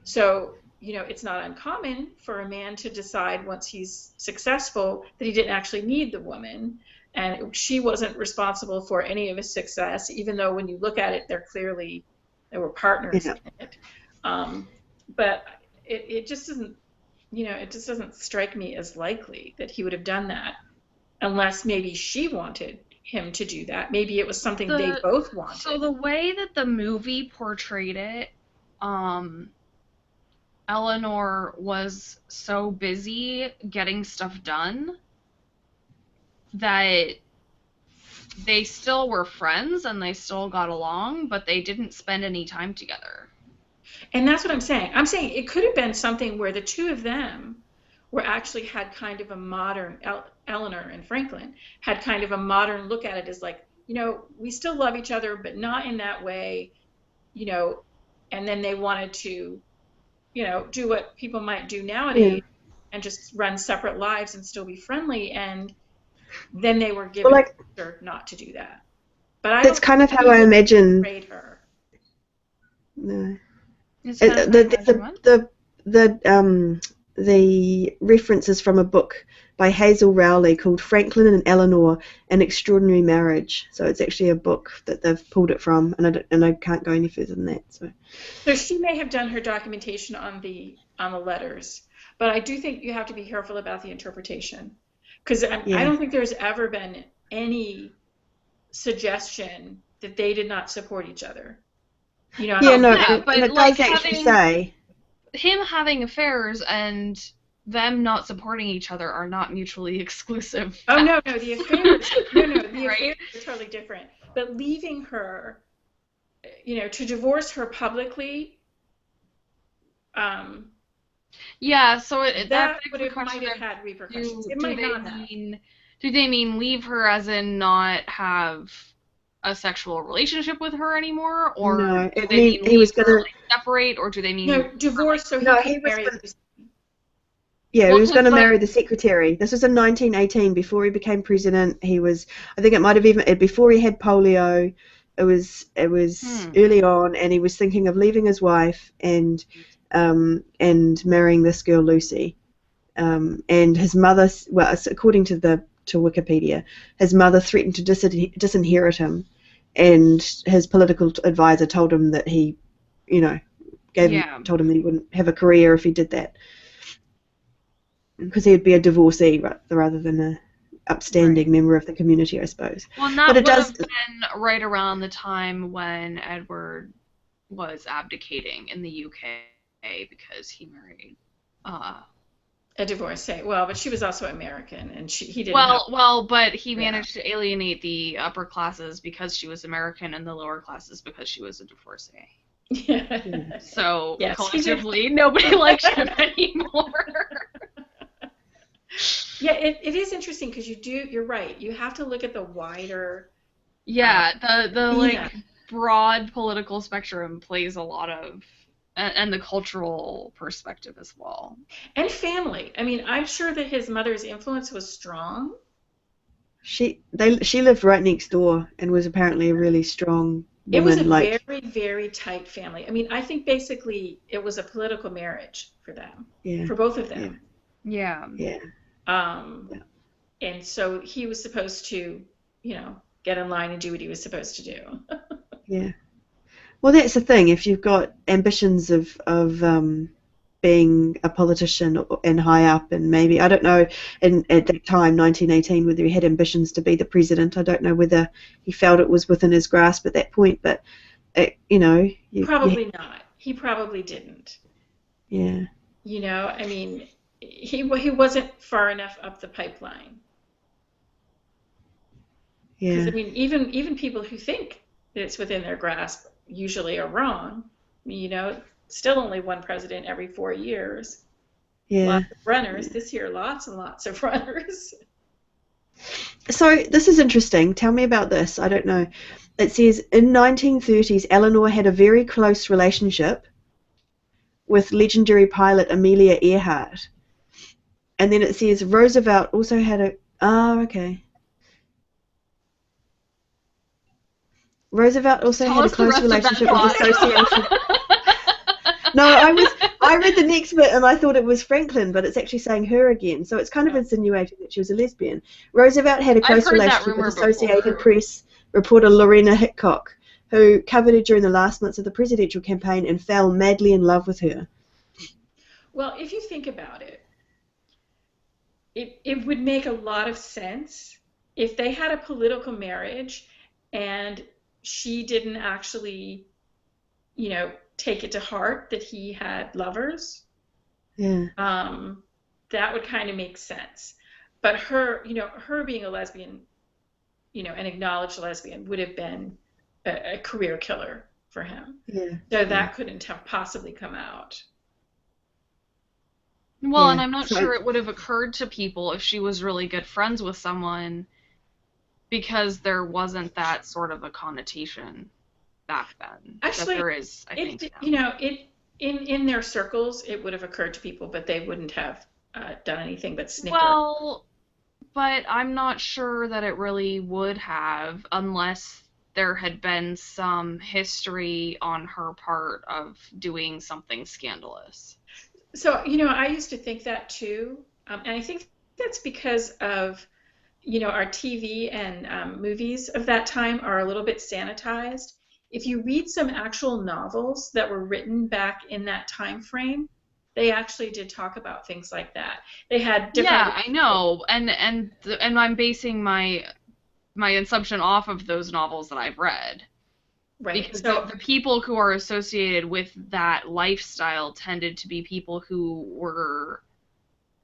[SPEAKER 3] So, it's not uncommon for a man to decide once he's successful that he didn't actually need the woman, and she wasn't responsible for any of his success, even though when you look at it, they were partners
[SPEAKER 2] Yeah.
[SPEAKER 3] in it. Um, but it just doesn't, it just doesn't strike me as likely that he would have done that unless maybe she wanted him to do that. Maybe it was something they
[SPEAKER 1] The
[SPEAKER 3] both
[SPEAKER 1] so
[SPEAKER 3] wanted.
[SPEAKER 1] the way that the movie portrayed it, um, Eleanor was so busy getting stuff done that they still were friends and they still got along, but they didn't spend any time together.
[SPEAKER 3] And that's what I'm saying. I'm saying it could have been something where the two of them were actually had kind of a modern, Eleanor and Franklin had kind of a modern look at it as like, we still love each other, but not in that way, you know, and then they wanted to, do what people might do
[SPEAKER 2] Yeah.
[SPEAKER 3] nowadays and just run separate lives and still be friendly. And then they were
[SPEAKER 2] Well,
[SPEAKER 3] given
[SPEAKER 2] like
[SPEAKER 3] pressure not to do that. But I
[SPEAKER 2] that's
[SPEAKER 3] don't
[SPEAKER 2] kind
[SPEAKER 3] think
[SPEAKER 2] of how
[SPEAKER 3] he
[SPEAKER 2] I
[SPEAKER 3] would have
[SPEAKER 2] imagine.
[SPEAKER 3] betrayed her.
[SPEAKER 2] No.
[SPEAKER 1] It's kind of how I imagine one.
[SPEAKER 2] The reference is from a book by Hazel Rowley called Franklin and Eleanor: An Extraordinary Marriage. So it's actually a book that they've pulled it from, and I can't go any further than that. So
[SPEAKER 3] So she may have done her documentation on the letters, but I do think you have to be careful about the interpretation because I
[SPEAKER 2] yeah,
[SPEAKER 3] don't think there's ever been any suggestion that they did not support each other.
[SPEAKER 2] yeah,
[SPEAKER 1] Oh
[SPEAKER 3] How
[SPEAKER 2] no,
[SPEAKER 1] yeah,
[SPEAKER 2] and
[SPEAKER 1] but
[SPEAKER 2] it
[SPEAKER 1] like
[SPEAKER 2] does actually
[SPEAKER 1] having
[SPEAKER 2] say,
[SPEAKER 1] him having affairs and them not supporting each other are not mutually exclusive
[SPEAKER 3] oh no, no,
[SPEAKER 1] facts.
[SPEAKER 3] the
[SPEAKER 1] Right?
[SPEAKER 3] affairs are totally different. But leaving her, to divorce her publicly, um,
[SPEAKER 1] Yeah, so that
[SPEAKER 3] that
[SPEAKER 1] begs
[SPEAKER 3] would
[SPEAKER 1] the
[SPEAKER 3] have
[SPEAKER 1] question
[SPEAKER 3] might have
[SPEAKER 1] of
[SPEAKER 3] had repercussions.
[SPEAKER 1] do
[SPEAKER 3] It
[SPEAKER 1] do
[SPEAKER 3] might
[SPEAKER 1] they
[SPEAKER 3] not have.
[SPEAKER 1] mean do they mean leave her as in not have a sexual relationship with her anymore, or
[SPEAKER 2] no,
[SPEAKER 1] do
[SPEAKER 2] it
[SPEAKER 1] they
[SPEAKER 2] mean
[SPEAKER 1] mean
[SPEAKER 2] he
[SPEAKER 1] leave
[SPEAKER 2] was
[SPEAKER 1] her
[SPEAKER 2] gonna,
[SPEAKER 1] like separate, or do they mean
[SPEAKER 3] No,
[SPEAKER 1] her like
[SPEAKER 3] divorce so he
[SPEAKER 2] no,
[SPEAKER 3] could
[SPEAKER 2] he was
[SPEAKER 3] marry
[SPEAKER 2] gonna,
[SPEAKER 3] Lucy.
[SPEAKER 2] yeah, he
[SPEAKER 1] well,
[SPEAKER 2] was
[SPEAKER 1] because
[SPEAKER 2] gonna
[SPEAKER 1] the
[SPEAKER 2] marry the secretary. This was in 1918, before he became president. He was, I think it might have even before he had polio. It was
[SPEAKER 1] hmm
[SPEAKER 2] early on, and he was thinking of leaving his wife and marrying this girl Lucy. And his mother, well, according to Wikipedia, his mother threatened to disinherit him, and his political advisor told him that he, you know,
[SPEAKER 1] yeah.
[SPEAKER 2] told him that he wouldn't have a career if he did that, because he'd be a divorcee rather than a
[SPEAKER 1] Right.
[SPEAKER 2] upstanding member of the community, I suppose.
[SPEAKER 1] Well, and
[SPEAKER 2] But
[SPEAKER 1] that
[SPEAKER 2] it
[SPEAKER 1] would
[SPEAKER 2] does,
[SPEAKER 1] have been right around the time when Edward was abdicating in the UK because he married. Uh,
[SPEAKER 3] A divorcee. Well, but she was also American, and he didn't have.
[SPEAKER 1] but he
[SPEAKER 3] Yeah.
[SPEAKER 1] managed to alienate the upper classes because she was American and the lower classes because she was a divorcee.
[SPEAKER 2] yeah.
[SPEAKER 1] So
[SPEAKER 3] Yes, he did.
[SPEAKER 1] collectively, nobody liked him anymore.
[SPEAKER 3] Yeah, it is interesting because you're right. You have to look at the wider uh,
[SPEAKER 1] Yeah, the
[SPEAKER 3] arena
[SPEAKER 1] like broad political spectrum plays a lot of, and the cultural perspective as well.
[SPEAKER 3] and family. I mean, I'm sure that his mother's influence was strong.
[SPEAKER 2] She lived right next door and was apparently a really strong
[SPEAKER 3] It was a
[SPEAKER 2] woman. Like,
[SPEAKER 3] very, very tight family. I mean, I think basically it was a political marriage for them,
[SPEAKER 2] yeah,
[SPEAKER 3] for both of
[SPEAKER 2] yeah,
[SPEAKER 3] them.
[SPEAKER 1] Yeah.
[SPEAKER 2] yeah,
[SPEAKER 3] Um,
[SPEAKER 2] yeah,
[SPEAKER 3] and so he was supposed to, get in line and do what he was supposed to do.
[SPEAKER 2] yeah. Well, that's the thing. If you've got ambitions of being a politician and high up, and maybe, I don't know, at that time, 1918, whether he had ambitions to be the president. I don't know whether he felt it was within his grasp at that point, but you
[SPEAKER 3] Probably not. He probably didn't.
[SPEAKER 2] yeah,
[SPEAKER 3] I mean, he wasn't far enough up the pipeline. Because
[SPEAKER 2] Yeah.
[SPEAKER 3] I mean, even people who think that it's within their grasp usually are wrong. You know, still only one president every 4 years.
[SPEAKER 2] Yeah.
[SPEAKER 3] Lots of runners.
[SPEAKER 2] Yeah.
[SPEAKER 3] This year, lots and lots of runners.
[SPEAKER 2] So this is interesting. Tell me about this. I don't know. It says in 1930s, Eleanor had a very close relationship with legendary pilot Amelia Earhart. And then it says Roosevelt also had a. Oh, okay. Roosevelt
[SPEAKER 1] Just
[SPEAKER 2] also
[SPEAKER 1] tell
[SPEAKER 2] had a
[SPEAKER 1] us the
[SPEAKER 2] close
[SPEAKER 1] rest of that
[SPEAKER 2] relationship with
[SPEAKER 1] plot.
[SPEAKER 2] Association. No, I read the next bit and I thought it was Franklin, but it's actually saying her again. So it's kind of
[SPEAKER 3] Oh,
[SPEAKER 2] insinuating that she was a lesbian. Roosevelt had a
[SPEAKER 1] I've
[SPEAKER 2] close
[SPEAKER 1] heard that
[SPEAKER 2] relationship with
[SPEAKER 1] rumor
[SPEAKER 2] Associated
[SPEAKER 1] before.
[SPEAKER 2] Press reporter Lorena Hickok, who covered her during the last months of the presidential campaign and fell madly in love with her.
[SPEAKER 3] well, if you think about it, it would make a lot of sense if they had a political marriage and she didn't actually, you know, take it to heart that he had lovers.
[SPEAKER 2] Yeah,
[SPEAKER 3] Um, that would kind of make sense. But her, you know, her being a lesbian, you know, an acknowledged lesbian would have been a career killer for him.
[SPEAKER 2] yeah,
[SPEAKER 3] So
[SPEAKER 2] yeah,
[SPEAKER 3] that couldn't have possibly come out.
[SPEAKER 1] Well, and
[SPEAKER 2] yeah.
[SPEAKER 1] I'm not
[SPEAKER 2] So
[SPEAKER 1] sure it would have occurred to people if she was really good friends with someone because there wasn't that sort of a connotation back then that
[SPEAKER 3] Actually,
[SPEAKER 1] there is, I think,
[SPEAKER 3] it, you
[SPEAKER 1] now.
[SPEAKER 3] know, it in their circles, it would have occurred to people, but they wouldn't have done anything but snicker.
[SPEAKER 1] Well, but I'm not sure that it really would have unless there had been some history on her part of doing something scandalous.
[SPEAKER 3] So, you know, I used to think that too, and I think that's because of, you know, our TV and movies of that time are a little bit sanitized. If you read some actual novels that were written back in that time frame, they actually did talk about things like that. They had different
[SPEAKER 1] Yeah, I know, and I'm basing my assumption off of those novels that I've read
[SPEAKER 3] right.
[SPEAKER 1] because the people who are associated with that lifestyle tended to be people who were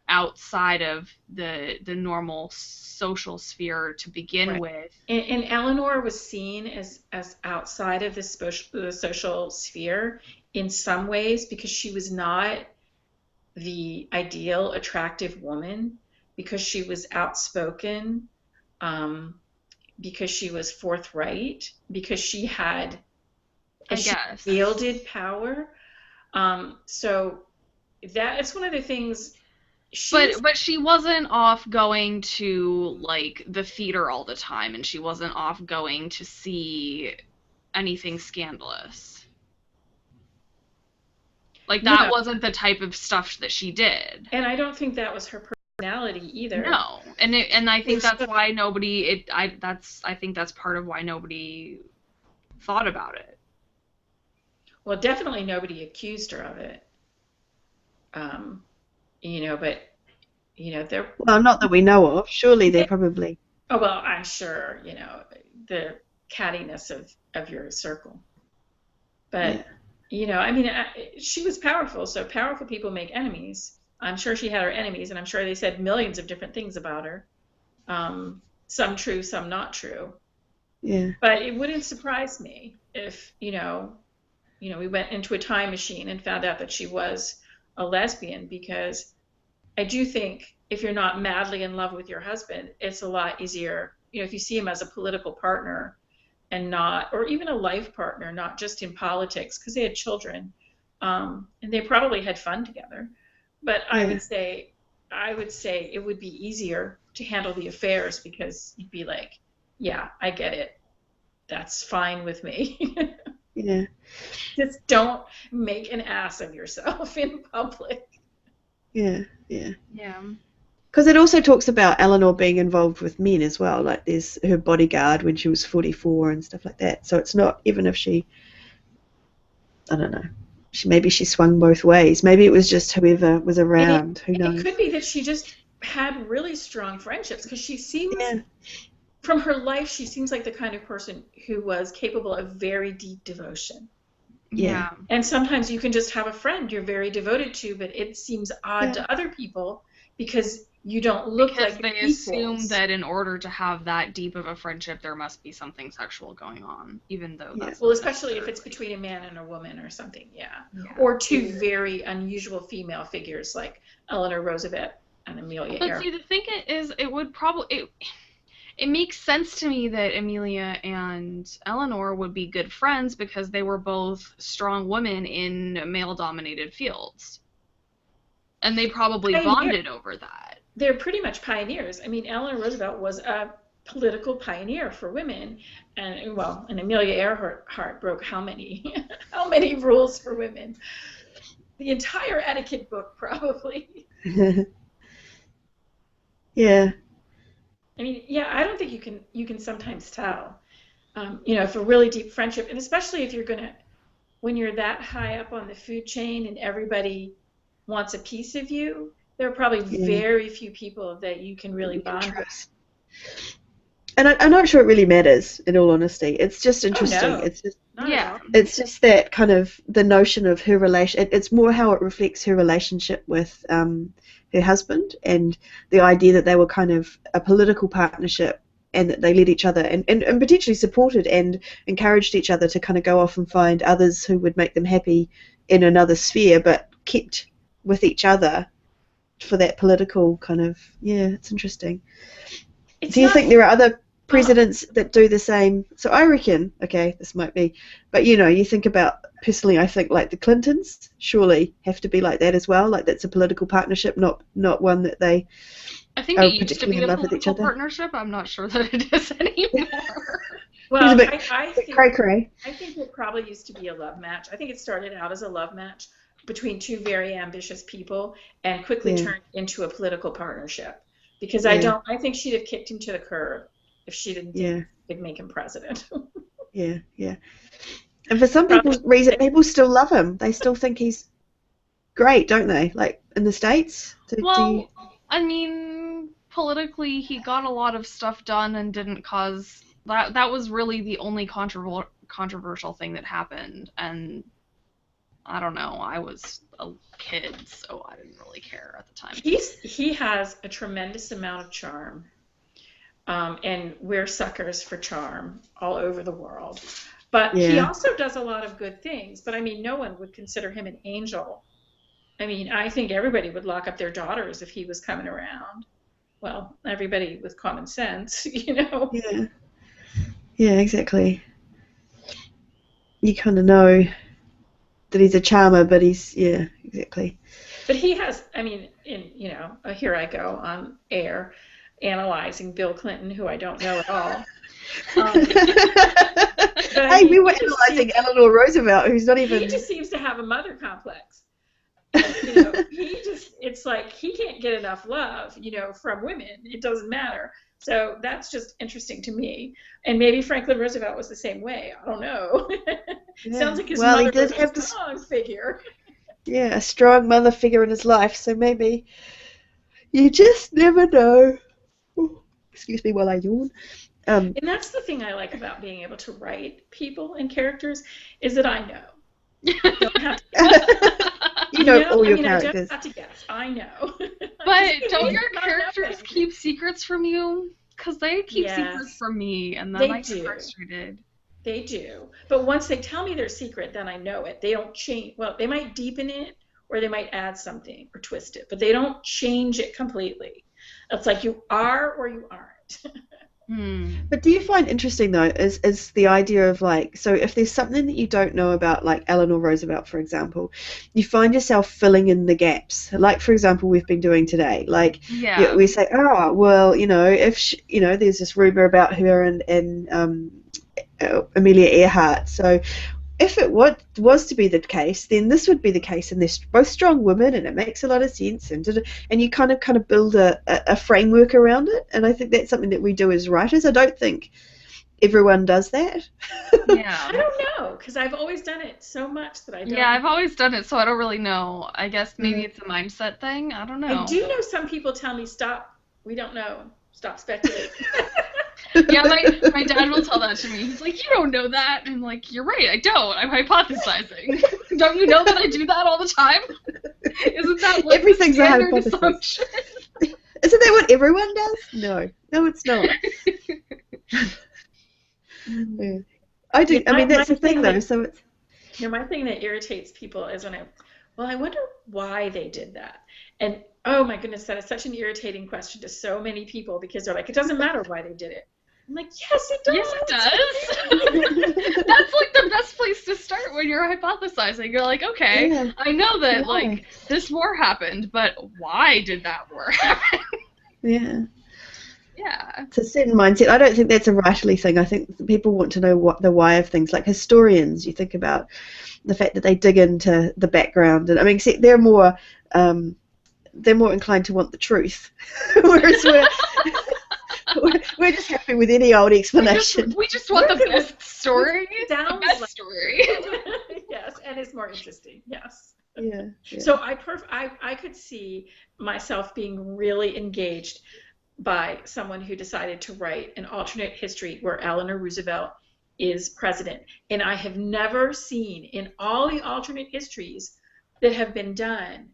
[SPEAKER 1] outside of the normal social sphere to begin
[SPEAKER 3] Right.
[SPEAKER 1] with.
[SPEAKER 3] And Eleanor was seen as outside of the social sphere in some ways because she was not the ideal attractive woman, because she was outspoken, um, because she was forthright, because
[SPEAKER 1] I
[SPEAKER 3] she
[SPEAKER 1] guess.
[SPEAKER 3] wielded power. So that it's one of the things she was.
[SPEAKER 1] But she wasn't off going to like the theater all the time and she wasn't off going to see anything scandalous. Like that
[SPEAKER 3] No,
[SPEAKER 1] wasn't the type of stuff that she did.
[SPEAKER 3] and I don't think that was her personality either.
[SPEAKER 1] No. And I think
[SPEAKER 3] Which
[SPEAKER 1] that's why nobody I think that's part of why nobody thought about it.
[SPEAKER 3] well, definitely nobody accused her of it. Um, you know, but you know,
[SPEAKER 2] well, not that we know of. Surely they're probably.
[SPEAKER 3] oh well, I'm sure, you know, the cattiness of your circle. But,
[SPEAKER 2] Yeah,
[SPEAKER 3] you know, I mean, she was powerful, so powerful people make enemies. I'm sure she had her enemies, and I'm sure they said millions of different things about her. Some true, some not true.
[SPEAKER 2] yeah,
[SPEAKER 3] But it wouldn't surprise me if, we went into a time machine and found out that she was a lesbian, because I do think if you're not madly in love with your husband, it's a lot easier, you know, if you see him as a political partner and not, or even a life partner, not just in politics, because they had children, and they probably had fun together. But
[SPEAKER 2] yeah,
[SPEAKER 3] I would say it would be easier to handle the affairs because you'd be like, yeah, I get it. That's fine with me.
[SPEAKER 2] yeah,
[SPEAKER 3] Just don't make an ass of yourself in public.
[SPEAKER 2] yeah, yeah.
[SPEAKER 1] Yeah.
[SPEAKER 2] Because it also talks about Eleanor being involved with men as well. Like there's her bodyguard when she was 44 and stuff like that. So it's not even if she, I don't know, maybe she swung both ways. Maybe it was just whoever was
[SPEAKER 3] And
[SPEAKER 2] around. Who
[SPEAKER 3] it could
[SPEAKER 2] knows?
[SPEAKER 3] be that she just had really strong friendships, because she seems,
[SPEAKER 2] Yeah,
[SPEAKER 3] from her life, she seems like the kind of person who was capable of very deep devotion.
[SPEAKER 2] Yeah.
[SPEAKER 1] Yeah.
[SPEAKER 3] And sometimes you can just have a friend you're very devoted to, but it seems odd
[SPEAKER 2] Yeah.
[SPEAKER 3] to other people because you don't look
[SPEAKER 1] Because
[SPEAKER 3] like
[SPEAKER 1] they
[SPEAKER 3] you're
[SPEAKER 1] assume
[SPEAKER 3] equals.
[SPEAKER 1] that in order to have that deep of a friendship, there must be something sexual going on, even though
[SPEAKER 2] Yeah.
[SPEAKER 1] that's
[SPEAKER 3] Well,
[SPEAKER 1] not
[SPEAKER 3] especially if it's
[SPEAKER 1] necessarily.
[SPEAKER 3] between a man and a woman or something, yeah.
[SPEAKER 1] Yeah.
[SPEAKER 3] Or two
[SPEAKER 2] Yeah.
[SPEAKER 3] very unusual female figures like Eleanor Roosevelt and Amelia
[SPEAKER 1] But
[SPEAKER 3] Earhart.
[SPEAKER 1] see, the thing is, it would probably it makes sense to me that Amelia and Eleanor would be good friends because they were both strong women in male-dominated fields, and they probably
[SPEAKER 3] Pioneer,
[SPEAKER 1] bonded over that.
[SPEAKER 3] they're pretty much pioneers. I mean, Eleanor Roosevelt was a political pioneer for women, and well, and Amelia Earhart broke how many how many rules for women? The entire etiquette book, probably.
[SPEAKER 2] Yeah.
[SPEAKER 3] I mean, yeah, I don't think you can sometimes tell, if a really deep friendship, and especially if you're gonna when you're that high up on the food chain and everybody wants a piece of you, there are probably
[SPEAKER 2] Yeah.
[SPEAKER 3] very few people that you can
[SPEAKER 2] That
[SPEAKER 3] really
[SPEAKER 2] you can
[SPEAKER 3] bond with.
[SPEAKER 2] trust. And I'm not sure it really matters, in all honesty. It's just
[SPEAKER 3] Oh
[SPEAKER 2] interesting.
[SPEAKER 3] no,
[SPEAKER 2] It's just
[SPEAKER 3] not at
[SPEAKER 1] Yeah.
[SPEAKER 3] all.
[SPEAKER 2] it's just that kind of the notion of her relation. It's more how it reflects her relationship with her husband, and the idea that they were kind of a political partnership, and that they led each other and potentially supported and encouraged each other to kind of go off and find others who would make them happy in another sphere, but kept with each other for that political kind of. Yeah, it's interesting.
[SPEAKER 3] It's
[SPEAKER 2] Do you
[SPEAKER 3] not.
[SPEAKER 2] think there are other
[SPEAKER 3] Well,
[SPEAKER 2] presidents that do the same? So I reckon, okay, this might be, but you think about, personally, I think like the Clintons surely have to be like that as well. Like that's a political partnership, not one that they
[SPEAKER 1] I think it
[SPEAKER 2] are
[SPEAKER 1] used to
[SPEAKER 2] particularly
[SPEAKER 1] be
[SPEAKER 2] in
[SPEAKER 1] a
[SPEAKER 2] love with each
[SPEAKER 1] political
[SPEAKER 2] other.
[SPEAKER 1] partnership. I'm not sure that it is anymore.
[SPEAKER 2] He's a
[SPEAKER 3] well,
[SPEAKER 2] bit,
[SPEAKER 3] I
[SPEAKER 2] bit
[SPEAKER 3] think
[SPEAKER 2] cray cray.
[SPEAKER 3] I think it probably used to be a love match. I think it started out as a love match between two very ambitious people and quickly
[SPEAKER 2] Yeah,
[SPEAKER 3] turned into a political partnership. Because
[SPEAKER 2] yeah,
[SPEAKER 3] I think she'd have kicked him to the curb if she didn't think
[SPEAKER 2] yeah,
[SPEAKER 3] they'd make him president.
[SPEAKER 2] yeah, yeah. And for some
[SPEAKER 3] Probably.
[SPEAKER 2] people's reason, people still love him. They still think he's great, don't they? Like in the States, do you?
[SPEAKER 1] Well, I mean, politically, he got a lot of stuff done and didn't cause that. That was really the only controversial thing that happened. And I don't know, I was a kid, so I didn't really care at the time.
[SPEAKER 3] He has a tremendous amount of charm, and we're suckers for charm all over the world. But he
[SPEAKER 2] Yeah,
[SPEAKER 3] also does a lot of good things. But I mean, no one would consider him an angel. I mean, I think everybody would lock up their daughters if he was coming around. Well, everybody with common sense, you know.
[SPEAKER 2] yeah, yeah, exactly. You kind of know that he's a charmer, but he's, yeah, exactly.
[SPEAKER 3] But he has, I mean, here I go on air analyzing Bill Clinton, who I don't know at all. Um, but I
[SPEAKER 2] Hey,
[SPEAKER 3] mean,
[SPEAKER 2] we were analysing Eleanor Roosevelt, who's not
[SPEAKER 3] he
[SPEAKER 2] even.
[SPEAKER 3] just seems to have a mother complex. And, it's like he can't get enough love, from women. It doesn't matter. So that's just interesting to me. And maybe Franklin Roosevelt was the same way. I don't know.
[SPEAKER 2] Yeah.
[SPEAKER 3] Sounds like his
[SPEAKER 2] Well, he
[SPEAKER 3] mother
[SPEAKER 2] did
[SPEAKER 3] was a
[SPEAKER 2] have this,
[SPEAKER 3] strong figure.
[SPEAKER 2] yeah, a strong mother figure in his life, so maybe you just never know. Ooh, excuse me while I yawn. Um,
[SPEAKER 3] And that's the thing I like about being able to write people and characters is that I know. I don't have to
[SPEAKER 2] you know all
[SPEAKER 3] I
[SPEAKER 2] your
[SPEAKER 3] mean, I don't
[SPEAKER 2] characters.
[SPEAKER 3] have to guess. I know.
[SPEAKER 1] But
[SPEAKER 3] Just
[SPEAKER 1] don't
[SPEAKER 3] may
[SPEAKER 1] your
[SPEAKER 3] not know
[SPEAKER 1] characters
[SPEAKER 3] them.
[SPEAKER 1] keep secrets from you? Because they keep secrets
[SPEAKER 3] Yes,
[SPEAKER 1] from me, and then
[SPEAKER 3] they
[SPEAKER 1] I get
[SPEAKER 3] do.
[SPEAKER 1] frustrated.
[SPEAKER 3] They do. But once they tell me their secret, then I know it. They don't change. Well, they might deepen it or they might add something or twist it, but they don't change it completely. It's like you are or you aren't.
[SPEAKER 1] Hmm.
[SPEAKER 2] But do you find interesting though is the idea of like, so if there's something that you don't know about like Eleanor Roosevelt, for example, you find yourself filling in the gaps. Like for example, we've been doing today. Like
[SPEAKER 1] Yeah.
[SPEAKER 2] we say, oh well, if there's this rumor about her and Amelia Earhart. So if it was to be the case, then this would be the case, and they're both strong women, and it makes a lot of sense, and you kind of build a framework around it, and I think that's something that we do as writers. I don't think everyone does that.
[SPEAKER 1] Yeah.
[SPEAKER 3] I don't know because I've always done it so much that I
[SPEAKER 1] Yeah,
[SPEAKER 3] don't.
[SPEAKER 1] I've always done it, so I don't really know. I guess maybe
[SPEAKER 2] Mm.
[SPEAKER 1] it's a mindset thing. I don't
[SPEAKER 3] I
[SPEAKER 1] know.
[SPEAKER 3] do know some people tell me stop. We don't know. Stop speculating.
[SPEAKER 1] Yeah, my dad will tell that to me. He's like, you don't know that. And I'm like, you're right, I don't. I'm hypothesizing. Don't you know that I do that all the time? Isn't that like the
[SPEAKER 2] Everything's a
[SPEAKER 1] standard
[SPEAKER 2] hypothesis.
[SPEAKER 1] assumption?
[SPEAKER 2] Isn't that what everyone does? No. No, it's not. Yeah. I do.
[SPEAKER 3] Yeah,
[SPEAKER 2] I mean,
[SPEAKER 3] my
[SPEAKER 2] that's the thing,
[SPEAKER 3] thing
[SPEAKER 2] though.
[SPEAKER 3] that
[SPEAKER 2] So it's
[SPEAKER 3] my thing that irritates people is when I wonder why they did that. And oh my goodness, that is such an irritating question to so many people because they're like, it doesn't matter why they did it. I'm like, yes, it does.
[SPEAKER 1] Yes, it does. That's like the best place to start when you're hypothesizing. You're like, okay,
[SPEAKER 2] yeah.
[SPEAKER 1] I know that
[SPEAKER 2] Why?
[SPEAKER 1] like this war happened, but why did that war happen?
[SPEAKER 2] Yeah.
[SPEAKER 1] Yeah.
[SPEAKER 2] It's a certain mindset. I don't think that's a writerly thing. I think people want to know what the why of things. Like historians, you think about the fact that they dig into the background, and I mean, see, they're more inclined to want the truth, whereas we're just happy with any old explanation.
[SPEAKER 1] We just want the best story.
[SPEAKER 3] Sounds
[SPEAKER 1] The best
[SPEAKER 3] like-
[SPEAKER 1] story.
[SPEAKER 3] Yes, and it's more interesting. Yes.
[SPEAKER 2] Yeah. Yeah.
[SPEAKER 3] So I could see myself being really engaged by someone who decided to write an alternate history where Eleanor Roosevelt is president. And I have never seen in all the alternate histories that have been done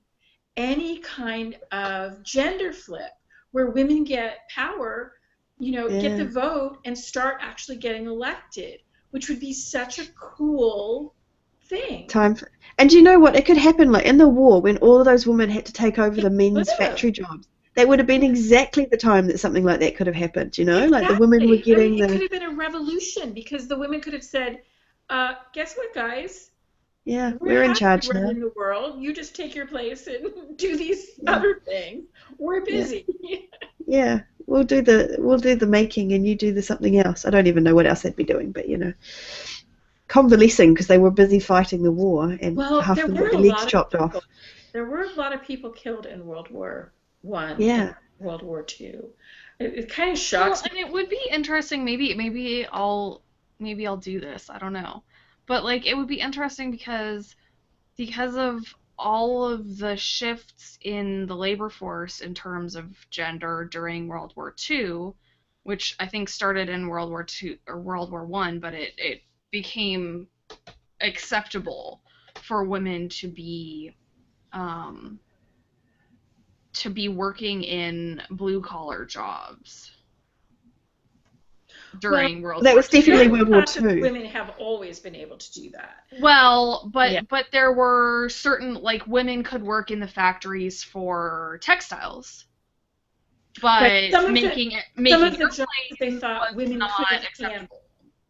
[SPEAKER 3] any kind of gender flip where women get power, get the vote and start actually getting elected, which would be such a cool thing.
[SPEAKER 2] And you know what? It could happen like in the war when all of those women had to take over the men's
[SPEAKER 3] Yeah.
[SPEAKER 2] factory jobs. That would have been exactly the time that something like that could have happened. Like the women were
[SPEAKER 3] Exactly.
[SPEAKER 2] getting
[SPEAKER 3] It could have been a revolution because the women could have said, guess what, guys?
[SPEAKER 2] we're in charge now.
[SPEAKER 3] in the world. You just take your place and do these other things. We're busy.
[SPEAKER 2] Yeah, we'll do the making and you do the something else. I don't even know what else they'd be doing, but convalescing because they were busy fighting the war and
[SPEAKER 3] Well,
[SPEAKER 2] half
[SPEAKER 3] there
[SPEAKER 2] them
[SPEAKER 3] were
[SPEAKER 2] got
[SPEAKER 3] a
[SPEAKER 2] their legs
[SPEAKER 3] lot of
[SPEAKER 2] chopped
[SPEAKER 3] people.
[SPEAKER 2] off.
[SPEAKER 3] There were a lot of people killed in World War One.
[SPEAKER 2] Yeah.
[SPEAKER 3] And World War Two. It kind of
[SPEAKER 1] Well,
[SPEAKER 3] shocks me.
[SPEAKER 1] and it would be interesting. Maybe I'll do this. I don't know, but like it would be interesting because of all of the shifts in the labor force in terms of gender during World War II, which I think started in World War II or World War One, but it became acceptable for women to be working in blue collar jobs during World
[SPEAKER 2] That
[SPEAKER 1] War
[SPEAKER 2] was definitely
[SPEAKER 1] II.
[SPEAKER 2] World War
[SPEAKER 3] Fact that
[SPEAKER 2] II.
[SPEAKER 3] women have always been able to do that.
[SPEAKER 1] Well, but
[SPEAKER 3] Yeah.
[SPEAKER 1] but there were certain like women could work in the factories for textiles, but
[SPEAKER 3] Right. Some of
[SPEAKER 1] making
[SPEAKER 3] the
[SPEAKER 1] airplanes
[SPEAKER 3] jobs they thought
[SPEAKER 1] was
[SPEAKER 3] women
[SPEAKER 1] not
[SPEAKER 3] couldn't
[SPEAKER 1] acceptable
[SPEAKER 3] handle.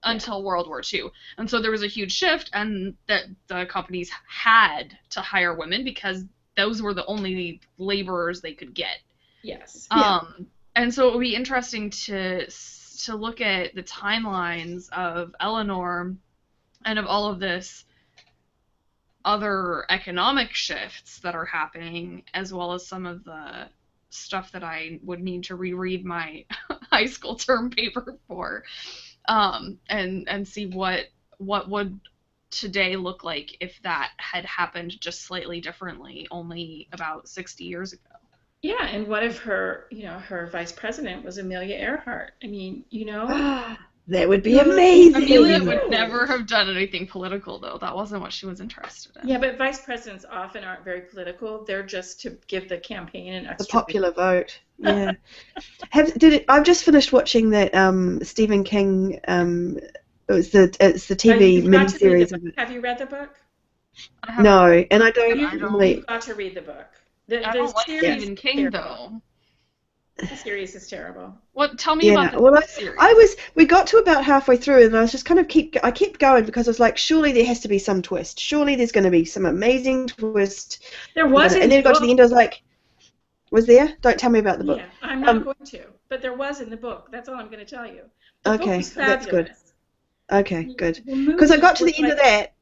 [SPEAKER 1] until World War II. And so there was a huge shift, and that the companies had to hire women because those were the only laborers they could get.
[SPEAKER 3] Yes.
[SPEAKER 1] And so it would be interesting to look at the timelines of Eleanor and of all of this other economic shifts that are happening, as well as some of the stuff that I would need to reread my high school term paper for, and see what would today look like if that had happened just slightly differently only about 60 years ago.
[SPEAKER 3] Yeah, and what if her vice president was Amelia Earhart? I mean,
[SPEAKER 2] That would be amazing.
[SPEAKER 1] Amelia would never have done anything political, though. That wasn't what she was interested in.
[SPEAKER 3] Yeah, but vice presidents often aren't very political. They're just to give the campaign an
[SPEAKER 2] The
[SPEAKER 3] extra.
[SPEAKER 2] popular vote. Yeah. I've just finished watching that Stephen King. It's the TV miniseries of it.
[SPEAKER 3] Have you read the book?
[SPEAKER 2] No, and I don't
[SPEAKER 1] I don't-
[SPEAKER 2] normally.
[SPEAKER 3] You've got to read the book.
[SPEAKER 1] I don't like
[SPEAKER 3] series
[SPEAKER 1] Stephen
[SPEAKER 3] is
[SPEAKER 1] King,
[SPEAKER 3] terrible.
[SPEAKER 1] though.
[SPEAKER 3] The series is terrible.
[SPEAKER 1] What? Tell me about the
[SPEAKER 2] Well,
[SPEAKER 1] series.
[SPEAKER 2] we got to about halfway through, and I was just kind of I kept going because I was like, surely there has to be some twist. Surely there's going to be some amazing twist.
[SPEAKER 3] There was
[SPEAKER 2] And then it got to the end, I was like, was there? Don't tell me about the book.
[SPEAKER 3] Yeah, I'm not going to, but there was in the book. That's all I'm going to tell you. The book
[SPEAKER 2] Okay,
[SPEAKER 3] was
[SPEAKER 2] that's good.
[SPEAKER 3] fabulous.
[SPEAKER 2] Okay, good.
[SPEAKER 3] The movie
[SPEAKER 2] Because I got to the
[SPEAKER 3] was
[SPEAKER 2] end of that.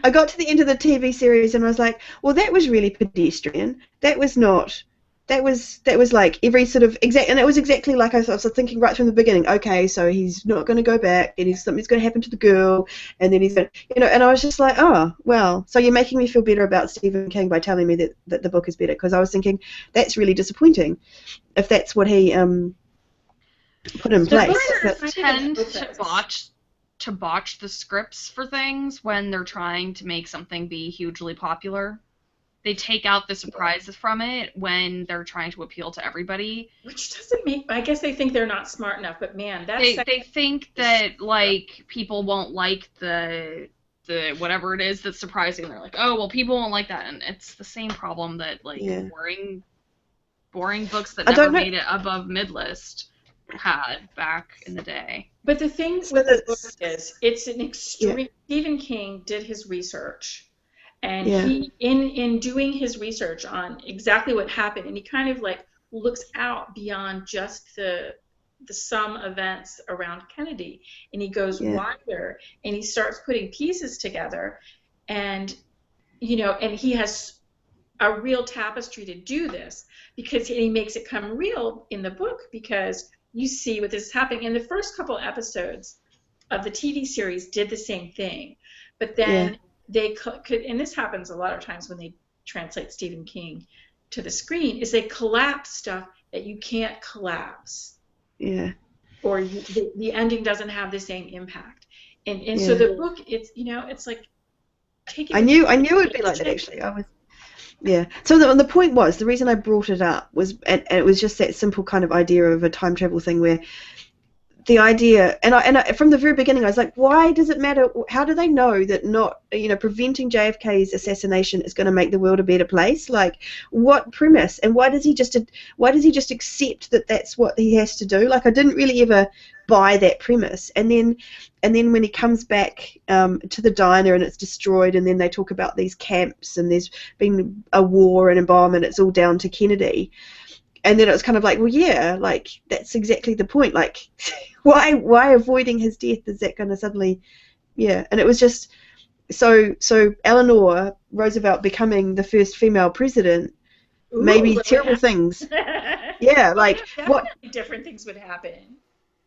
[SPEAKER 2] I got to the end of the TV series and I was like, well, that was really pedestrian. That was not. That was like every sort of exact, and it was exactly like I was thinking right from the beginning. Okay, so he's not going to go back, and something's going to happen to the girl, and then he's going, and I was just like, oh, well, so you're making me feel better about Stephen King by telling me that the book is better, because I was thinking that's really disappointing, if that's what he put in
[SPEAKER 3] The
[SPEAKER 2] place.
[SPEAKER 3] books are
[SPEAKER 2] But
[SPEAKER 1] Writers
[SPEAKER 3] kind of
[SPEAKER 1] tend
[SPEAKER 3] hopeless.
[SPEAKER 1] to botch the scripts for things when they're trying to make something be hugely popular. They take out the surprises from it when they're trying to appeal to everybody.
[SPEAKER 3] Which doesn't make, I guess they think they're not smart enough, but man, that second
[SPEAKER 1] They think
[SPEAKER 3] is
[SPEAKER 1] that like people won't like the whatever it is that's surprising. They're like, oh well, people won't like that, and it's the same problem that like
[SPEAKER 2] yeah,
[SPEAKER 1] boring books that
[SPEAKER 2] I
[SPEAKER 1] never
[SPEAKER 2] don't know.
[SPEAKER 1] made it above mid list had back in the day.
[SPEAKER 3] But the thing
[SPEAKER 2] So
[SPEAKER 3] with the book
[SPEAKER 2] that's
[SPEAKER 3] is, it's an
[SPEAKER 2] yeah,
[SPEAKER 3] extreme. Stephen King did his research, and
[SPEAKER 2] yeah,
[SPEAKER 3] he, in doing his research on exactly what happened, and he kind of like looks out beyond just the some events around Kennedy, and he goes
[SPEAKER 2] yeah,
[SPEAKER 3] wider, and he starts putting pieces together, and and he has a real tapestry to do this because he makes it come real in the book because you see what this is happening. In the first couple episodes of the TV series did the same thing, but
[SPEAKER 2] yeah,
[SPEAKER 3] then they could, and this happens a lot of times when they translate Stephen King to the screen, is they collapse stuff that you can't collapse,
[SPEAKER 2] yeah,
[SPEAKER 3] or the ending doesn't have the same impact. And so
[SPEAKER 2] yeah.
[SPEAKER 3] the book, it's like take it
[SPEAKER 2] I knew it'd be like that
[SPEAKER 3] with
[SPEAKER 2] actually. I was yeah. So the point was the reason I brought it up was and it was just that simple kind of idea of a time travel thing where the idea and I from the very beginning I was like, why does it matter? How do they know that not preventing JFK's assassination is going to make the world a better place? Like, what premise, and why does he just accept that that's what he has to do? Like, I didn't really ever buy that premise. And then when he comes back to the diner and it's destroyed, and then they talk about these camps and there's been a war and a bomb and it's all down to Kennedy. And then it was kind of like, well, yeah, like that's exactly the point. Like, why avoiding his death is that going to suddenly, yeah? And it was just so Eleanor Roosevelt becoming the first female president,
[SPEAKER 3] ooh,
[SPEAKER 2] maybe
[SPEAKER 3] what would
[SPEAKER 2] terrible
[SPEAKER 3] happen?
[SPEAKER 2] things. Yeah,
[SPEAKER 3] Oh
[SPEAKER 2] like
[SPEAKER 3] yeah,
[SPEAKER 2] what,
[SPEAKER 3] definitely different things would happen.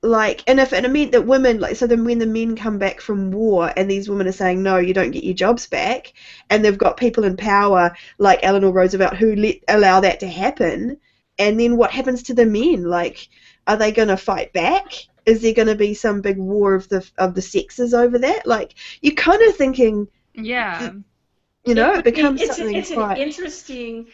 [SPEAKER 2] like, and if and it meant that women, like, so then when the men come back from war and these women are saying no, you don't get your jobs back, and they've got people in power like Eleanor Roosevelt who allow that to happen, and then what happens to the men? Like, are they going to fight back? Is there going to be some big war of the sexes over that? Like, you're kind of thinking,
[SPEAKER 1] Yeah.
[SPEAKER 3] It
[SPEAKER 2] it
[SPEAKER 3] would be,
[SPEAKER 2] becomes something
[SPEAKER 3] it's an
[SPEAKER 2] quite,
[SPEAKER 3] interesting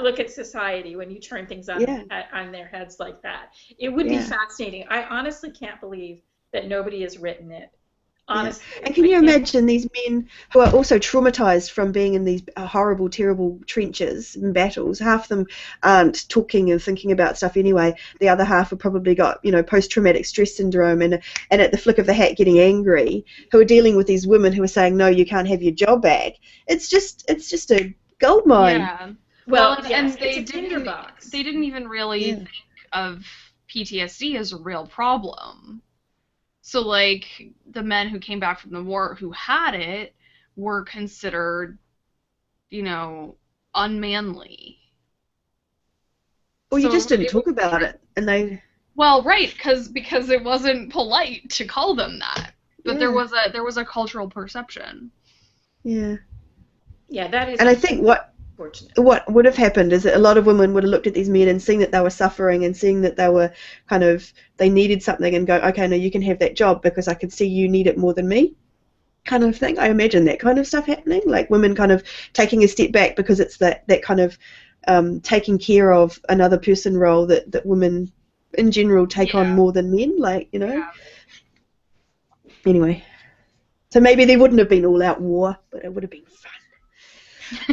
[SPEAKER 3] look at society when you turn things
[SPEAKER 2] yeah,
[SPEAKER 3] on their heads like that. It would be
[SPEAKER 2] yeah.
[SPEAKER 3] fascinating. I honestly can't believe that nobody has written it.
[SPEAKER 2] Yeah.
[SPEAKER 3] Honestly,
[SPEAKER 2] And can
[SPEAKER 3] I
[SPEAKER 2] you
[SPEAKER 3] can't.
[SPEAKER 2] imagine these men who are also traumatized from being in these horrible, terrible trenches and battles? Half of them aren't talking and thinking about stuff anyway. The other half have probably got, post-traumatic stress syndrome and at the flick of the hat getting angry, who are dealing with these women who are saying, no, you can't have your job back. It's just a gold mine.
[SPEAKER 1] Yeah. Well,
[SPEAKER 3] Well, yes,
[SPEAKER 1] and
[SPEAKER 3] it's a tinderbox.
[SPEAKER 1] they didn't even really
[SPEAKER 2] Yeah.
[SPEAKER 1] think of PTSD as a real problem. So like the men who came back from the war who had it were considered, you know, unmanly.
[SPEAKER 2] Or you
[SPEAKER 1] So
[SPEAKER 2] just didn't
[SPEAKER 1] it
[SPEAKER 2] talk about it. And they,
[SPEAKER 1] well, right, because it wasn't polite to call them that. But
[SPEAKER 2] yeah,
[SPEAKER 1] there was a cultural perception.
[SPEAKER 2] yeah.
[SPEAKER 3] Yeah, that is
[SPEAKER 2] And I think
[SPEAKER 3] unfortunate.
[SPEAKER 2] what would have happened is that a lot of women would have looked at these men and seen that they were suffering and seeing that they needed something and go, okay, no, you can have that job because I can see you need it more than me, kind of thing. I imagine that kind of stuff happening, like women kind of taking a step back because it's that kind of taking care of another person role that women in general take on
[SPEAKER 1] Yeah.
[SPEAKER 2] more than men,
[SPEAKER 1] Yeah.
[SPEAKER 2] Anyway, so maybe there wouldn't have been all out war, but it would have been fun.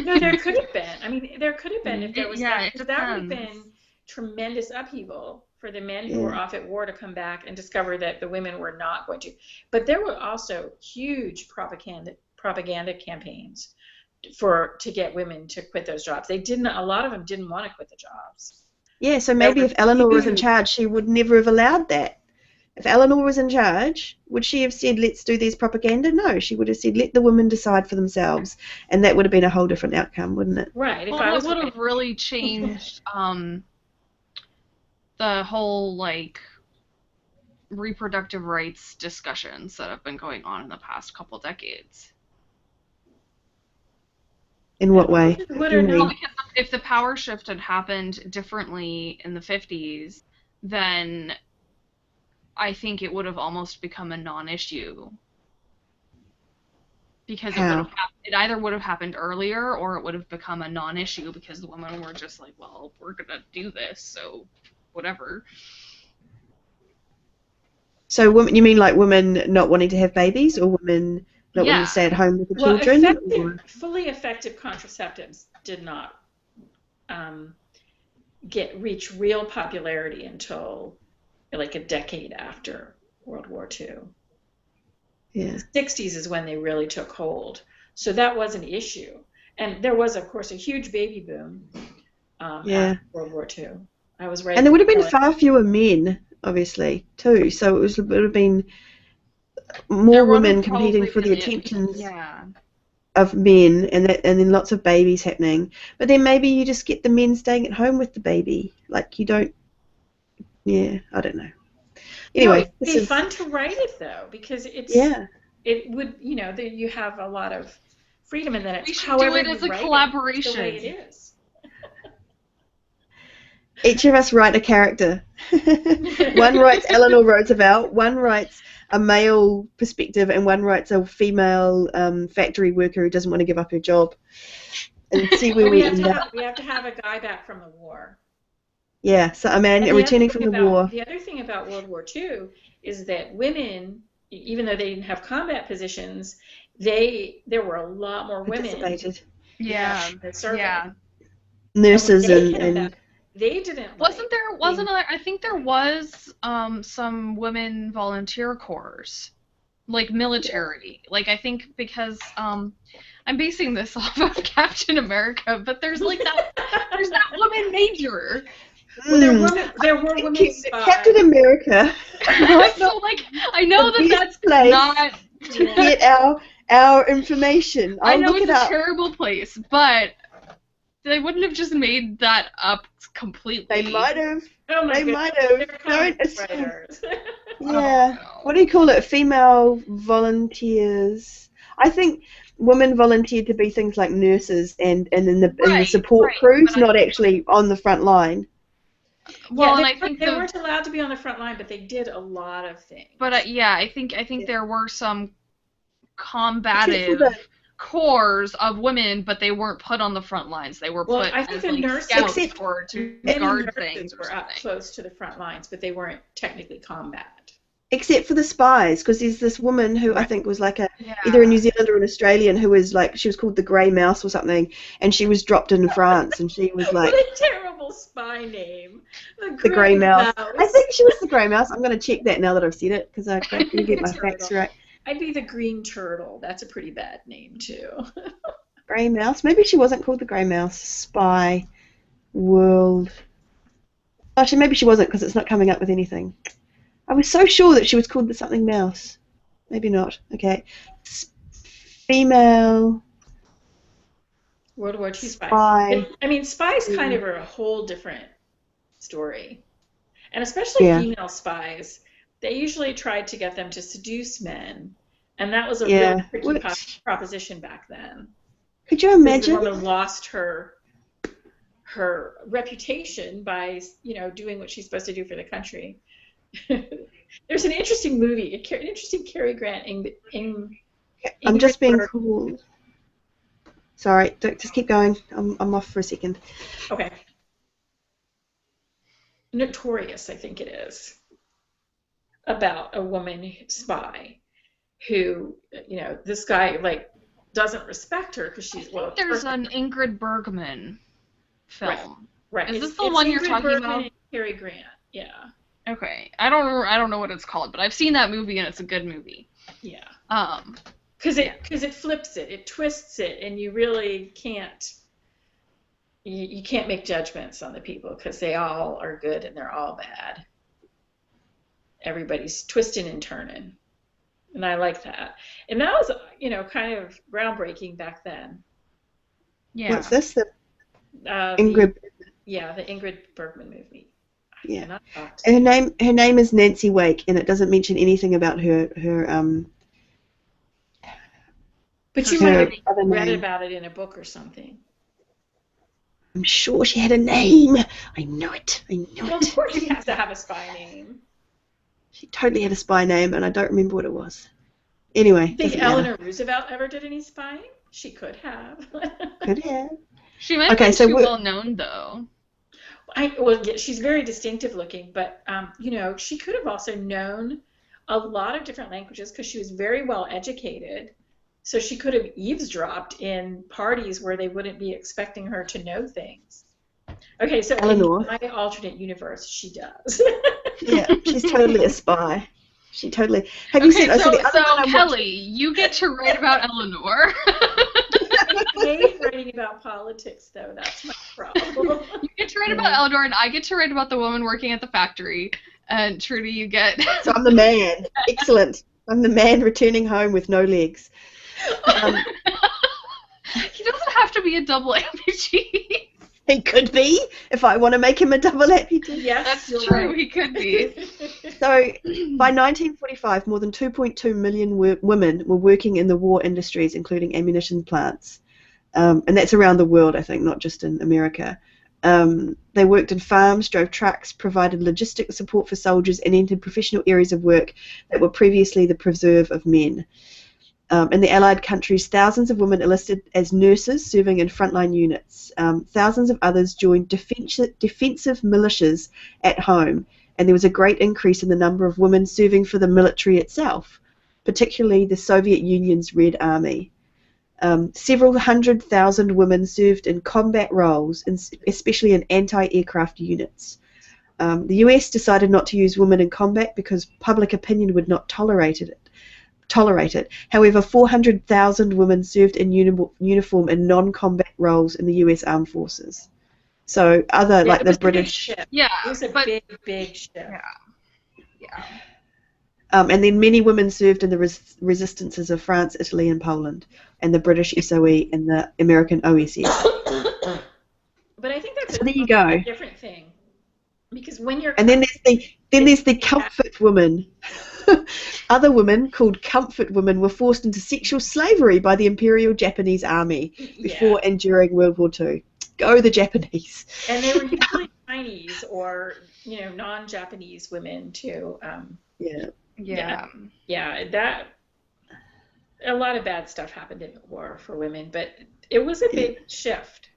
[SPEAKER 3] No, there could have been. I mean, there could have been if there was
[SPEAKER 1] Yeah,
[SPEAKER 3] that,
[SPEAKER 1] it
[SPEAKER 3] because that would have
[SPEAKER 1] depends.
[SPEAKER 3] been tremendous upheaval for the men who were
[SPEAKER 2] Yeah,
[SPEAKER 3] off at war to come back and discover that the women were not going to. But there were also huge propaganda campaigns to get women to quit those jobs. They didn't. A lot of them didn't want to quit the jobs.
[SPEAKER 2] yeah. So
[SPEAKER 3] There
[SPEAKER 2] maybe
[SPEAKER 3] were
[SPEAKER 2] if Eleanor was in
[SPEAKER 3] huge.
[SPEAKER 2] charge, she would never have allowed that. If Eleanor was in charge, would she have said, let's do these propaganda? No, she would have said, let the women decide for themselves. And that would have been a whole different outcome, wouldn't it?
[SPEAKER 3] Right. If
[SPEAKER 1] Well,
[SPEAKER 3] I
[SPEAKER 1] that
[SPEAKER 3] was
[SPEAKER 1] would
[SPEAKER 3] women.
[SPEAKER 1] have really changed the whole like reproductive rights discussions that have been going on in the past couple decades.
[SPEAKER 2] In what way?
[SPEAKER 3] Would
[SPEAKER 2] Do
[SPEAKER 3] or
[SPEAKER 2] you
[SPEAKER 1] Well,
[SPEAKER 3] not?
[SPEAKER 2] mean?
[SPEAKER 1] because if the power shift had happened differently in the 50s, then I think it would have almost become a non-issue because
[SPEAKER 2] How?
[SPEAKER 1] it either would have happened earlier or it would have become a non-issue because the women were just like, well, we're gonna do this, so whatever.
[SPEAKER 2] So women, you mean like women not wanting to have babies, or women not wanting to
[SPEAKER 1] Yeah.
[SPEAKER 2] stay at home with the
[SPEAKER 3] Well,
[SPEAKER 2] children? Or
[SPEAKER 3] fully effective contraceptives did not um, reach real popularity until like a decade after World War II.
[SPEAKER 2] yeah,
[SPEAKER 3] The 60s is when they really took hold. So that was an issue. And there was, of course, a huge baby boom
[SPEAKER 2] yeah.
[SPEAKER 3] after World War II. I was right
[SPEAKER 2] And
[SPEAKER 3] at
[SPEAKER 2] there would have
[SPEAKER 3] the
[SPEAKER 2] been
[SPEAKER 3] tail end.
[SPEAKER 2] far fewer men, obviously, too. So it would have been
[SPEAKER 1] There
[SPEAKER 2] more
[SPEAKER 1] would have
[SPEAKER 2] women competing
[SPEAKER 1] probably
[SPEAKER 2] for
[SPEAKER 1] been
[SPEAKER 2] the
[SPEAKER 1] it.
[SPEAKER 2] attentions
[SPEAKER 1] Yeah.
[SPEAKER 2] of men, and then lots of babies happening. But then maybe you just get the men staying at home with the baby. Like you don't. Yeah, I don't know.
[SPEAKER 3] No,
[SPEAKER 2] Anyway,
[SPEAKER 3] it'd
[SPEAKER 2] this
[SPEAKER 3] be
[SPEAKER 2] is
[SPEAKER 3] fun to write it though, because
[SPEAKER 2] yeah.
[SPEAKER 3] it would, that you have a lot of freedom in that
[SPEAKER 1] We
[SPEAKER 3] it's
[SPEAKER 1] should do
[SPEAKER 3] however
[SPEAKER 1] it
[SPEAKER 3] you
[SPEAKER 1] as a
[SPEAKER 3] write it, it's the way it
[SPEAKER 1] collaboration.
[SPEAKER 3] is.
[SPEAKER 2] Each of us write a character. One writes Eleanor Roosevelt, one writes a male perspective, and one writes a female factory worker who doesn't want to give up her job. And see where
[SPEAKER 3] But
[SPEAKER 2] we end up.
[SPEAKER 3] we have to have a guy back from the war.
[SPEAKER 2] Yeah, so a man
[SPEAKER 3] And
[SPEAKER 2] returning from the war.
[SPEAKER 3] the other thing about World War II is that women, even though they didn't have combat positions, there were a lot more women,
[SPEAKER 2] Participated.
[SPEAKER 3] yeah,
[SPEAKER 1] Yeah.
[SPEAKER 3] that served.
[SPEAKER 1] Yeah.
[SPEAKER 3] And when
[SPEAKER 2] Nurses
[SPEAKER 3] they came back,
[SPEAKER 2] and
[SPEAKER 3] they didn't
[SPEAKER 1] Wasn't
[SPEAKER 3] like
[SPEAKER 1] there
[SPEAKER 3] being.
[SPEAKER 1] wasn't there, I think there was some women volunteer corps, like military. Like I think because I'm basing this off of Captain America, but there's that woman major.
[SPEAKER 3] Well,
[SPEAKER 2] mm,
[SPEAKER 3] there were women
[SPEAKER 2] Captain
[SPEAKER 3] spies.
[SPEAKER 2] America might not
[SPEAKER 1] So like I
[SPEAKER 2] be
[SPEAKER 1] know that
[SPEAKER 2] the best
[SPEAKER 1] that's
[SPEAKER 2] place
[SPEAKER 1] not
[SPEAKER 2] to
[SPEAKER 3] Yeah.
[SPEAKER 2] get our information.
[SPEAKER 1] I
[SPEAKER 2] I'll
[SPEAKER 1] know
[SPEAKER 2] look
[SPEAKER 1] it's
[SPEAKER 2] it
[SPEAKER 1] a
[SPEAKER 2] up.
[SPEAKER 1] terrible place, but they wouldn't have just made that up
[SPEAKER 2] They
[SPEAKER 1] completely.
[SPEAKER 2] might have.
[SPEAKER 3] Oh my
[SPEAKER 2] They
[SPEAKER 3] goodness,
[SPEAKER 2] might have.
[SPEAKER 3] they're
[SPEAKER 2] Don't
[SPEAKER 3] comic
[SPEAKER 2] assume.
[SPEAKER 3] writers.
[SPEAKER 1] Oh
[SPEAKER 2] Yeah. What do
[SPEAKER 1] no.
[SPEAKER 2] you call it? Female volunteers. I think women volunteered to be things like nurses and in the
[SPEAKER 1] Right,
[SPEAKER 2] support
[SPEAKER 1] right. But
[SPEAKER 2] crews, not actually on the front line.
[SPEAKER 3] Yeah,
[SPEAKER 1] well, and I think
[SPEAKER 3] they weren't allowed to be on the front line, but they did a lot of things.
[SPEAKER 1] yeah, I think
[SPEAKER 2] Yeah.
[SPEAKER 1] there were some
[SPEAKER 2] Except for the
[SPEAKER 1] combative corps of women, but they weren't put on the front lines. They were
[SPEAKER 3] Well,
[SPEAKER 1] put
[SPEAKER 3] I think
[SPEAKER 1] as
[SPEAKER 3] the
[SPEAKER 1] like
[SPEAKER 3] nurses,
[SPEAKER 1] scouts
[SPEAKER 2] except
[SPEAKER 1] or to
[SPEAKER 3] many
[SPEAKER 1] guard
[SPEAKER 3] nurses
[SPEAKER 1] things or
[SPEAKER 3] were up
[SPEAKER 1] something.
[SPEAKER 3] close to the front lines, but they weren't technically combat.
[SPEAKER 2] except for the spies, because there's this woman who I
[SPEAKER 3] Right.
[SPEAKER 2] think was like either a New
[SPEAKER 1] Yeah.
[SPEAKER 2] Zealander or an Australian who was like she was called the Grey Mouse or something, and she was dropped in France, and she was
[SPEAKER 3] What
[SPEAKER 2] like
[SPEAKER 3] a terrible spy name. The
[SPEAKER 2] the Grey
[SPEAKER 3] Grey
[SPEAKER 2] Mouse. I
[SPEAKER 3] Mouse.
[SPEAKER 2] think she was the Grey Mouse. I'm going to check that now that I've said it because I got to get my
[SPEAKER 3] Turtle.
[SPEAKER 2] facts right.
[SPEAKER 3] I'd be the Green Turtle. That's a pretty bad name, too.
[SPEAKER 2] Grey Mouse. Maybe she wasn't called the Grey Mouse. Spy World. Actually, maybe she wasn't because it's not coming up with anything. I was so sure that she was called the something mouse. Maybe not. Okay. Female
[SPEAKER 3] World War II spy.
[SPEAKER 2] spy.
[SPEAKER 3] I mean, spies kind
[SPEAKER 2] Mm,
[SPEAKER 3] of are a whole different story. And especially
[SPEAKER 2] yeah.
[SPEAKER 3] female spies, they usually tried to get them to seduce men. And that was a really
[SPEAKER 2] Yeah.
[SPEAKER 3] tricky
[SPEAKER 2] Which
[SPEAKER 3] proposition back then.
[SPEAKER 2] could you
[SPEAKER 3] Because the
[SPEAKER 2] imagine?
[SPEAKER 3] woman lost her reputation by, doing what she's supposed to do for the country. There's an interesting movie, an interesting Cary Grant,
[SPEAKER 2] I'm
[SPEAKER 3] Ingrid
[SPEAKER 2] just being
[SPEAKER 3] Berg.
[SPEAKER 2] called. Sorry, just keep going. I'm off for a second.
[SPEAKER 3] Okay, Notorious, I think it is, about a woman spy who, this guy like doesn't respect her because
[SPEAKER 1] I
[SPEAKER 3] she's
[SPEAKER 1] think
[SPEAKER 3] well,
[SPEAKER 1] there's
[SPEAKER 3] first,
[SPEAKER 1] an Ingrid Bergman
[SPEAKER 3] right,
[SPEAKER 1] film.
[SPEAKER 3] right.
[SPEAKER 1] Is
[SPEAKER 3] It's
[SPEAKER 1] this the
[SPEAKER 3] it's
[SPEAKER 1] one you're
[SPEAKER 3] Ingrid
[SPEAKER 1] talking
[SPEAKER 3] Bergman
[SPEAKER 1] about?
[SPEAKER 3] and Cary Grant. Yeah,
[SPEAKER 1] Okay. I don't know what it's called, but I've seen that movie and it's a good movie.
[SPEAKER 3] yeah.
[SPEAKER 1] Um,
[SPEAKER 3] Because
[SPEAKER 1] yeah.
[SPEAKER 3] it flips it, it twists it, and you really can't you can't make judgments on the people because they all are good and they're all bad. Everybody's twisting and turning, and I like that. And that was kind of groundbreaking back then.
[SPEAKER 2] What's
[SPEAKER 1] Yeah.
[SPEAKER 2] this? The
[SPEAKER 3] The
[SPEAKER 2] Ingrid.
[SPEAKER 3] Yeah, the Ingrid Bergman movie. I
[SPEAKER 2] Yeah.
[SPEAKER 3] cannot talk
[SPEAKER 2] Her
[SPEAKER 3] today.
[SPEAKER 2] name is Nancy Wake, and it doesn't mention anything about her
[SPEAKER 3] But you might have
[SPEAKER 2] her
[SPEAKER 1] Personality.
[SPEAKER 2] other
[SPEAKER 3] read
[SPEAKER 2] name.
[SPEAKER 3] about it in a book or something.
[SPEAKER 2] I'm sure she had a name. I know it. I know
[SPEAKER 3] Well, of
[SPEAKER 2] it.
[SPEAKER 3] course she has to have a spy name.
[SPEAKER 2] She totally had a spy name, and I don't remember what it was. Anyway,
[SPEAKER 3] Think
[SPEAKER 2] doesn't matter.
[SPEAKER 3] Eleanor Roosevelt ever did any spying? She could have.
[SPEAKER 2] Could have.
[SPEAKER 1] She might have
[SPEAKER 2] Okay,
[SPEAKER 1] been
[SPEAKER 2] so
[SPEAKER 1] too well known, though.
[SPEAKER 3] Well, yeah, she's very distinctive looking, but she could have also known a lot of different languages because she was very well educated. So she could have eavesdropped in parties where they wouldn't be expecting her to know things. Okay, so in
[SPEAKER 2] Eleanor.
[SPEAKER 3] my alternate universe, she does.
[SPEAKER 2] Yeah, she's totally a spy. She totally. Have you seen?
[SPEAKER 1] Okay,
[SPEAKER 2] So the other one I'm
[SPEAKER 1] Kelly, you get to write about Eleanor.
[SPEAKER 3] I hate writing about politics, though. That's my problem.
[SPEAKER 1] You get to write about Eleanor, and I get to write about the woman working at the factory. And Trudy, you get.
[SPEAKER 2] So I'm the man. Excellent. I'm the man returning home with no legs.
[SPEAKER 1] He doesn't have to be a double amputee.
[SPEAKER 2] He could be if I want to make him a double amputee.
[SPEAKER 3] Yes,
[SPEAKER 1] That's
[SPEAKER 3] you're
[SPEAKER 1] true.
[SPEAKER 3] right.
[SPEAKER 1] He could be.
[SPEAKER 2] So by 1945, more than 2.2 million women were working in the war industries, including ammunition plants. And that's around the world, I think, not just in America. They worked in farms, drove trucks, provided logistic support for soldiers, and entered professional areas of work that were previously the preserve of men. In the Allied countries, thousands of women enlisted as nurses serving in frontline units. Thousands of others joined defensive militias at home, and there was a great increase in the number of women serving for the military itself, particularly the Soviet Union's Red Army. Several 100,000 women served in combat roles, especially in anti-aircraft units. The US decided not to use women in combat because public opinion would not tolerate it. However, 400,000 women served in uniform in non-combat roles in the US Armed Forces. So other, like the British.
[SPEAKER 1] Yeah,
[SPEAKER 3] It was a big shift.
[SPEAKER 1] Yeah.
[SPEAKER 2] And then many women served in the resistances of France, Italy, and Poland, and the British SOE and the American OSS.
[SPEAKER 3] But I think that's
[SPEAKER 2] So there you go.
[SPEAKER 3] different thing. Because when you're
[SPEAKER 2] And then there's the comfort women. Other women, called comfort women, were forced into sexual slavery by the Imperial Japanese Army before and during World War II. Go the Japanese.
[SPEAKER 3] And they were usually Chinese or non-Japanese women too. Yeah. That a lot of bad stuff happened in the war for women, but it was a big shift.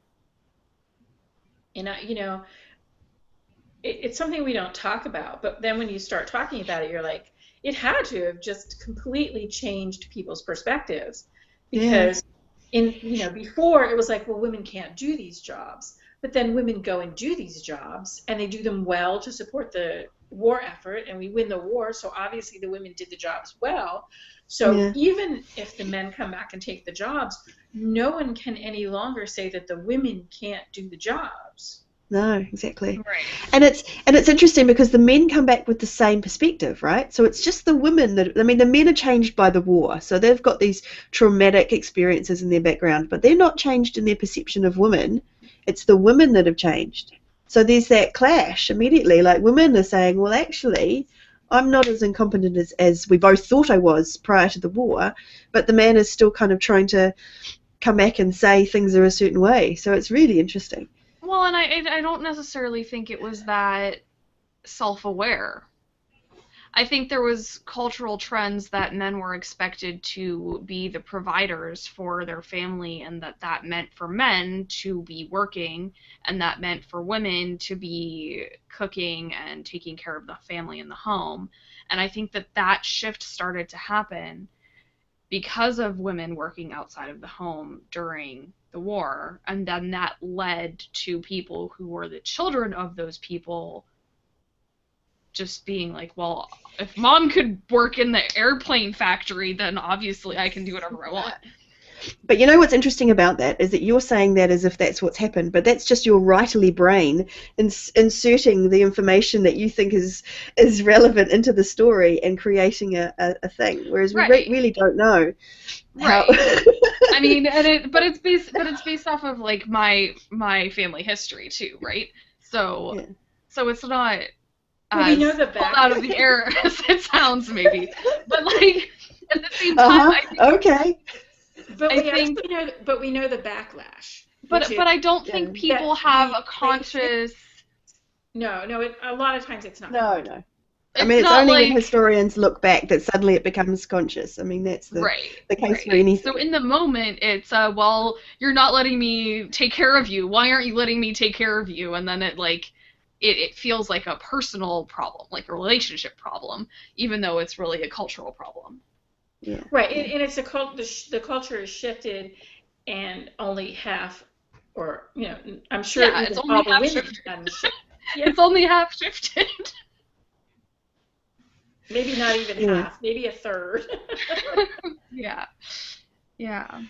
[SPEAKER 3] And it's something we don't talk about. But then when you start talking about it, you're like, it had to have just completely changed people's perspectives, because before it was like, well, women can't do these jobs, but then women go and do these jobs and they do them well to support the war effort, and we win the war, so obviously the women did the jobs well. So even if the men come back and take the jobs, no one can any longer say that the women can't do the jobs.
[SPEAKER 2] No, exactly.
[SPEAKER 1] Right.
[SPEAKER 2] And it's interesting because the men come back with the same perspective, right? So it's just the women the men are changed by the war, so they've got these traumatic experiences in their background, but they're not changed in their perception of women. It's the women that have changed. So there's that clash immediately. Like, women are saying, well, actually, I'm not as incompetent as we both thought I was prior to the war, but the man is still kind of trying to come back and say things are a certain way. So it's really interesting.
[SPEAKER 1] Well, and I don't necessarily think it was that self-aware. I think there was cultural trends that men were expected to be the providers for their family, and that meant for men to be working, and that meant for women to be cooking and taking care of the family and the home. And I think that shift started to happen because of women working outside of the home during the war, and then that led to people who were the children of those people just being like, well, if mom could work in the airplane factory, then obviously I can do whatever I want.
[SPEAKER 2] But you know what's interesting about that is that you're saying that as if that's what's happened, but that's just your writerly brain inserting the information that you think is relevant into the story and creating a thing, whereas we really don't know.
[SPEAKER 1] Right. I mean, but it's based off of like my family history too, right? So it's not
[SPEAKER 3] we know the
[SPEAKER 1] pulled out of the air as it sounds, maybe, but like at the same time, I think,
[SPEAKER 2] okay.
[SPEAKER 3] But we know the backlash.
[SPEAKER 1] But I don't think people have a conscious.
[SPEAKER 3] No. A lot of times it's not.
[SPEAKER 2] No. I mean,
[SPEAKER 1] It's
[SPEAKER 2] it's
[SPEAKER 1] not
[SPEAKER 2] only when
[SPEAKER 1] like
[SPEAKER 2] historians look back that suddenly it becomes conscious. I mean, that's
[SPEAKER 1] right,
[SPEAKER 2] the case for
[SPEAKER 1] right.
[SPEAKER 2] anything.
[SPEAKER 1] So in the moment, it's well, you're not letting me take care of you. Why aren't you letting me take care of you? And then it feels like a personal problem, like a relationship problem, even though it's really a cultural problem.
[SPEAKER 2] Yeah,
[SPEAKER 3] Right,
[SPEAKER 2] yeah.
[SPEAKER 3] and it's the culture is shifted, and only half, or I'm sure
[SPEAKER 1] Yeah, it's
[SPEAKER 3] even
[SPEAKER 1] only
[SPEAKER 3] all the
[SPEAKER 1] half
[SPEAKER 3] women
[SPEAKER 1] shifted.
[SPEAKER 3] hadn't shifted. Yeah,
[SPEAKER 1] It's only half shifted.
[SPEAKER 3] maybe not even
[SPEAKER 2] Yeah,
[SPEAKER 3] half, maybe a third.
[SPEAKER 1] Yeah, yeah.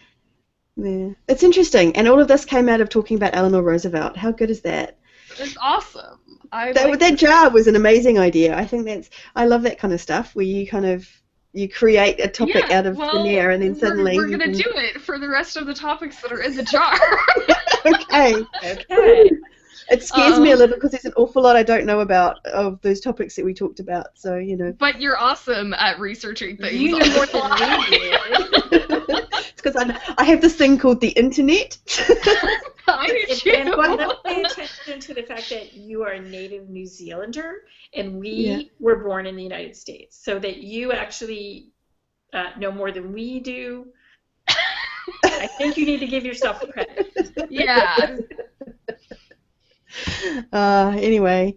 [SPEAKER 2] yeah. It's interesting, and all of this came out of talking about Eleanor Roosevelt. How good is that?
[SPEAKER 1] It's awesome. I
[SPEAKER 2] That
[SPEAKER 1] like
[SPEAKER 2] that
[SPEAKER 1] this.
[SPEAKER 2] jar was an amazing idea. I love that kind of stuff where you create a topic
[SPEAKER 1] Yeah,
[SPEAKER 2] out of thin
[SPEAKER 1] well,
[SPEAKER 2] air and then suddenly
[SPEAKER 1] we're
[SPEAKER 2] you
[SPEAKER 1] gonna
[SPEAKER 2] can.
[SPEAKER 1] do it for the rest of the topics that are in the jar.
[SPEAKER 2] Okay.
[SPEAKER 3] Okay.
[SPEAKER 2] It scares me a
[SPEAKER 1] um,
[SPEAKER 2] little because there's an awful lot I don't know about of those topics that we talked about. So, you know.
[SPEAKER 1] but you're awesome at researching things
[SPEAKER 3] You
[SPEAKER 1] on
[SPEAKER 3] knew
[SPEAKER 1] the
[SPEAKER 3] more than we
[SPEAKER 1] fly.
[SPEAKER 3] did.
[SPEAKER 2] It's because I have this thing called the internet.
[SPEAKER 1] I
[SPEAKER 3] And
[SPEAKER 1] do.
[SPEAKER 3] let's pay attention to the fact that you are a native New Zealander and
[SPEAKER 2] Yeah.
[SPEAKER 3] we were born in the United States, so that you actually know more than we do. I think you need to give yourself credit.
[SPEAKER 1] Yeah,
[SPEAKER 2] Anyway,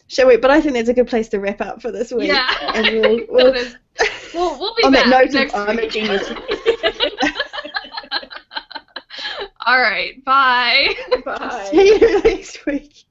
[SPEAKER 2] shall we? But I think that's a good place to wrap up for this week.
[SPEAKER 1] yeah.
[SPEAKER 2] And
[SPEAKER 1] That is. We'll be
[SPEAKER 2] on that
[SPEAKER 1] back
[SPEAKER 2] note of
[SPEAKER 1] next
[SPEAKER 2] I'm a
[SPEAKER 1] week.
[SPEAKER 2] genius.
[SPEAKER 1] All right. Bye.
[SPEAKER 3] Bye.
[SPEAKER 2] See you next week.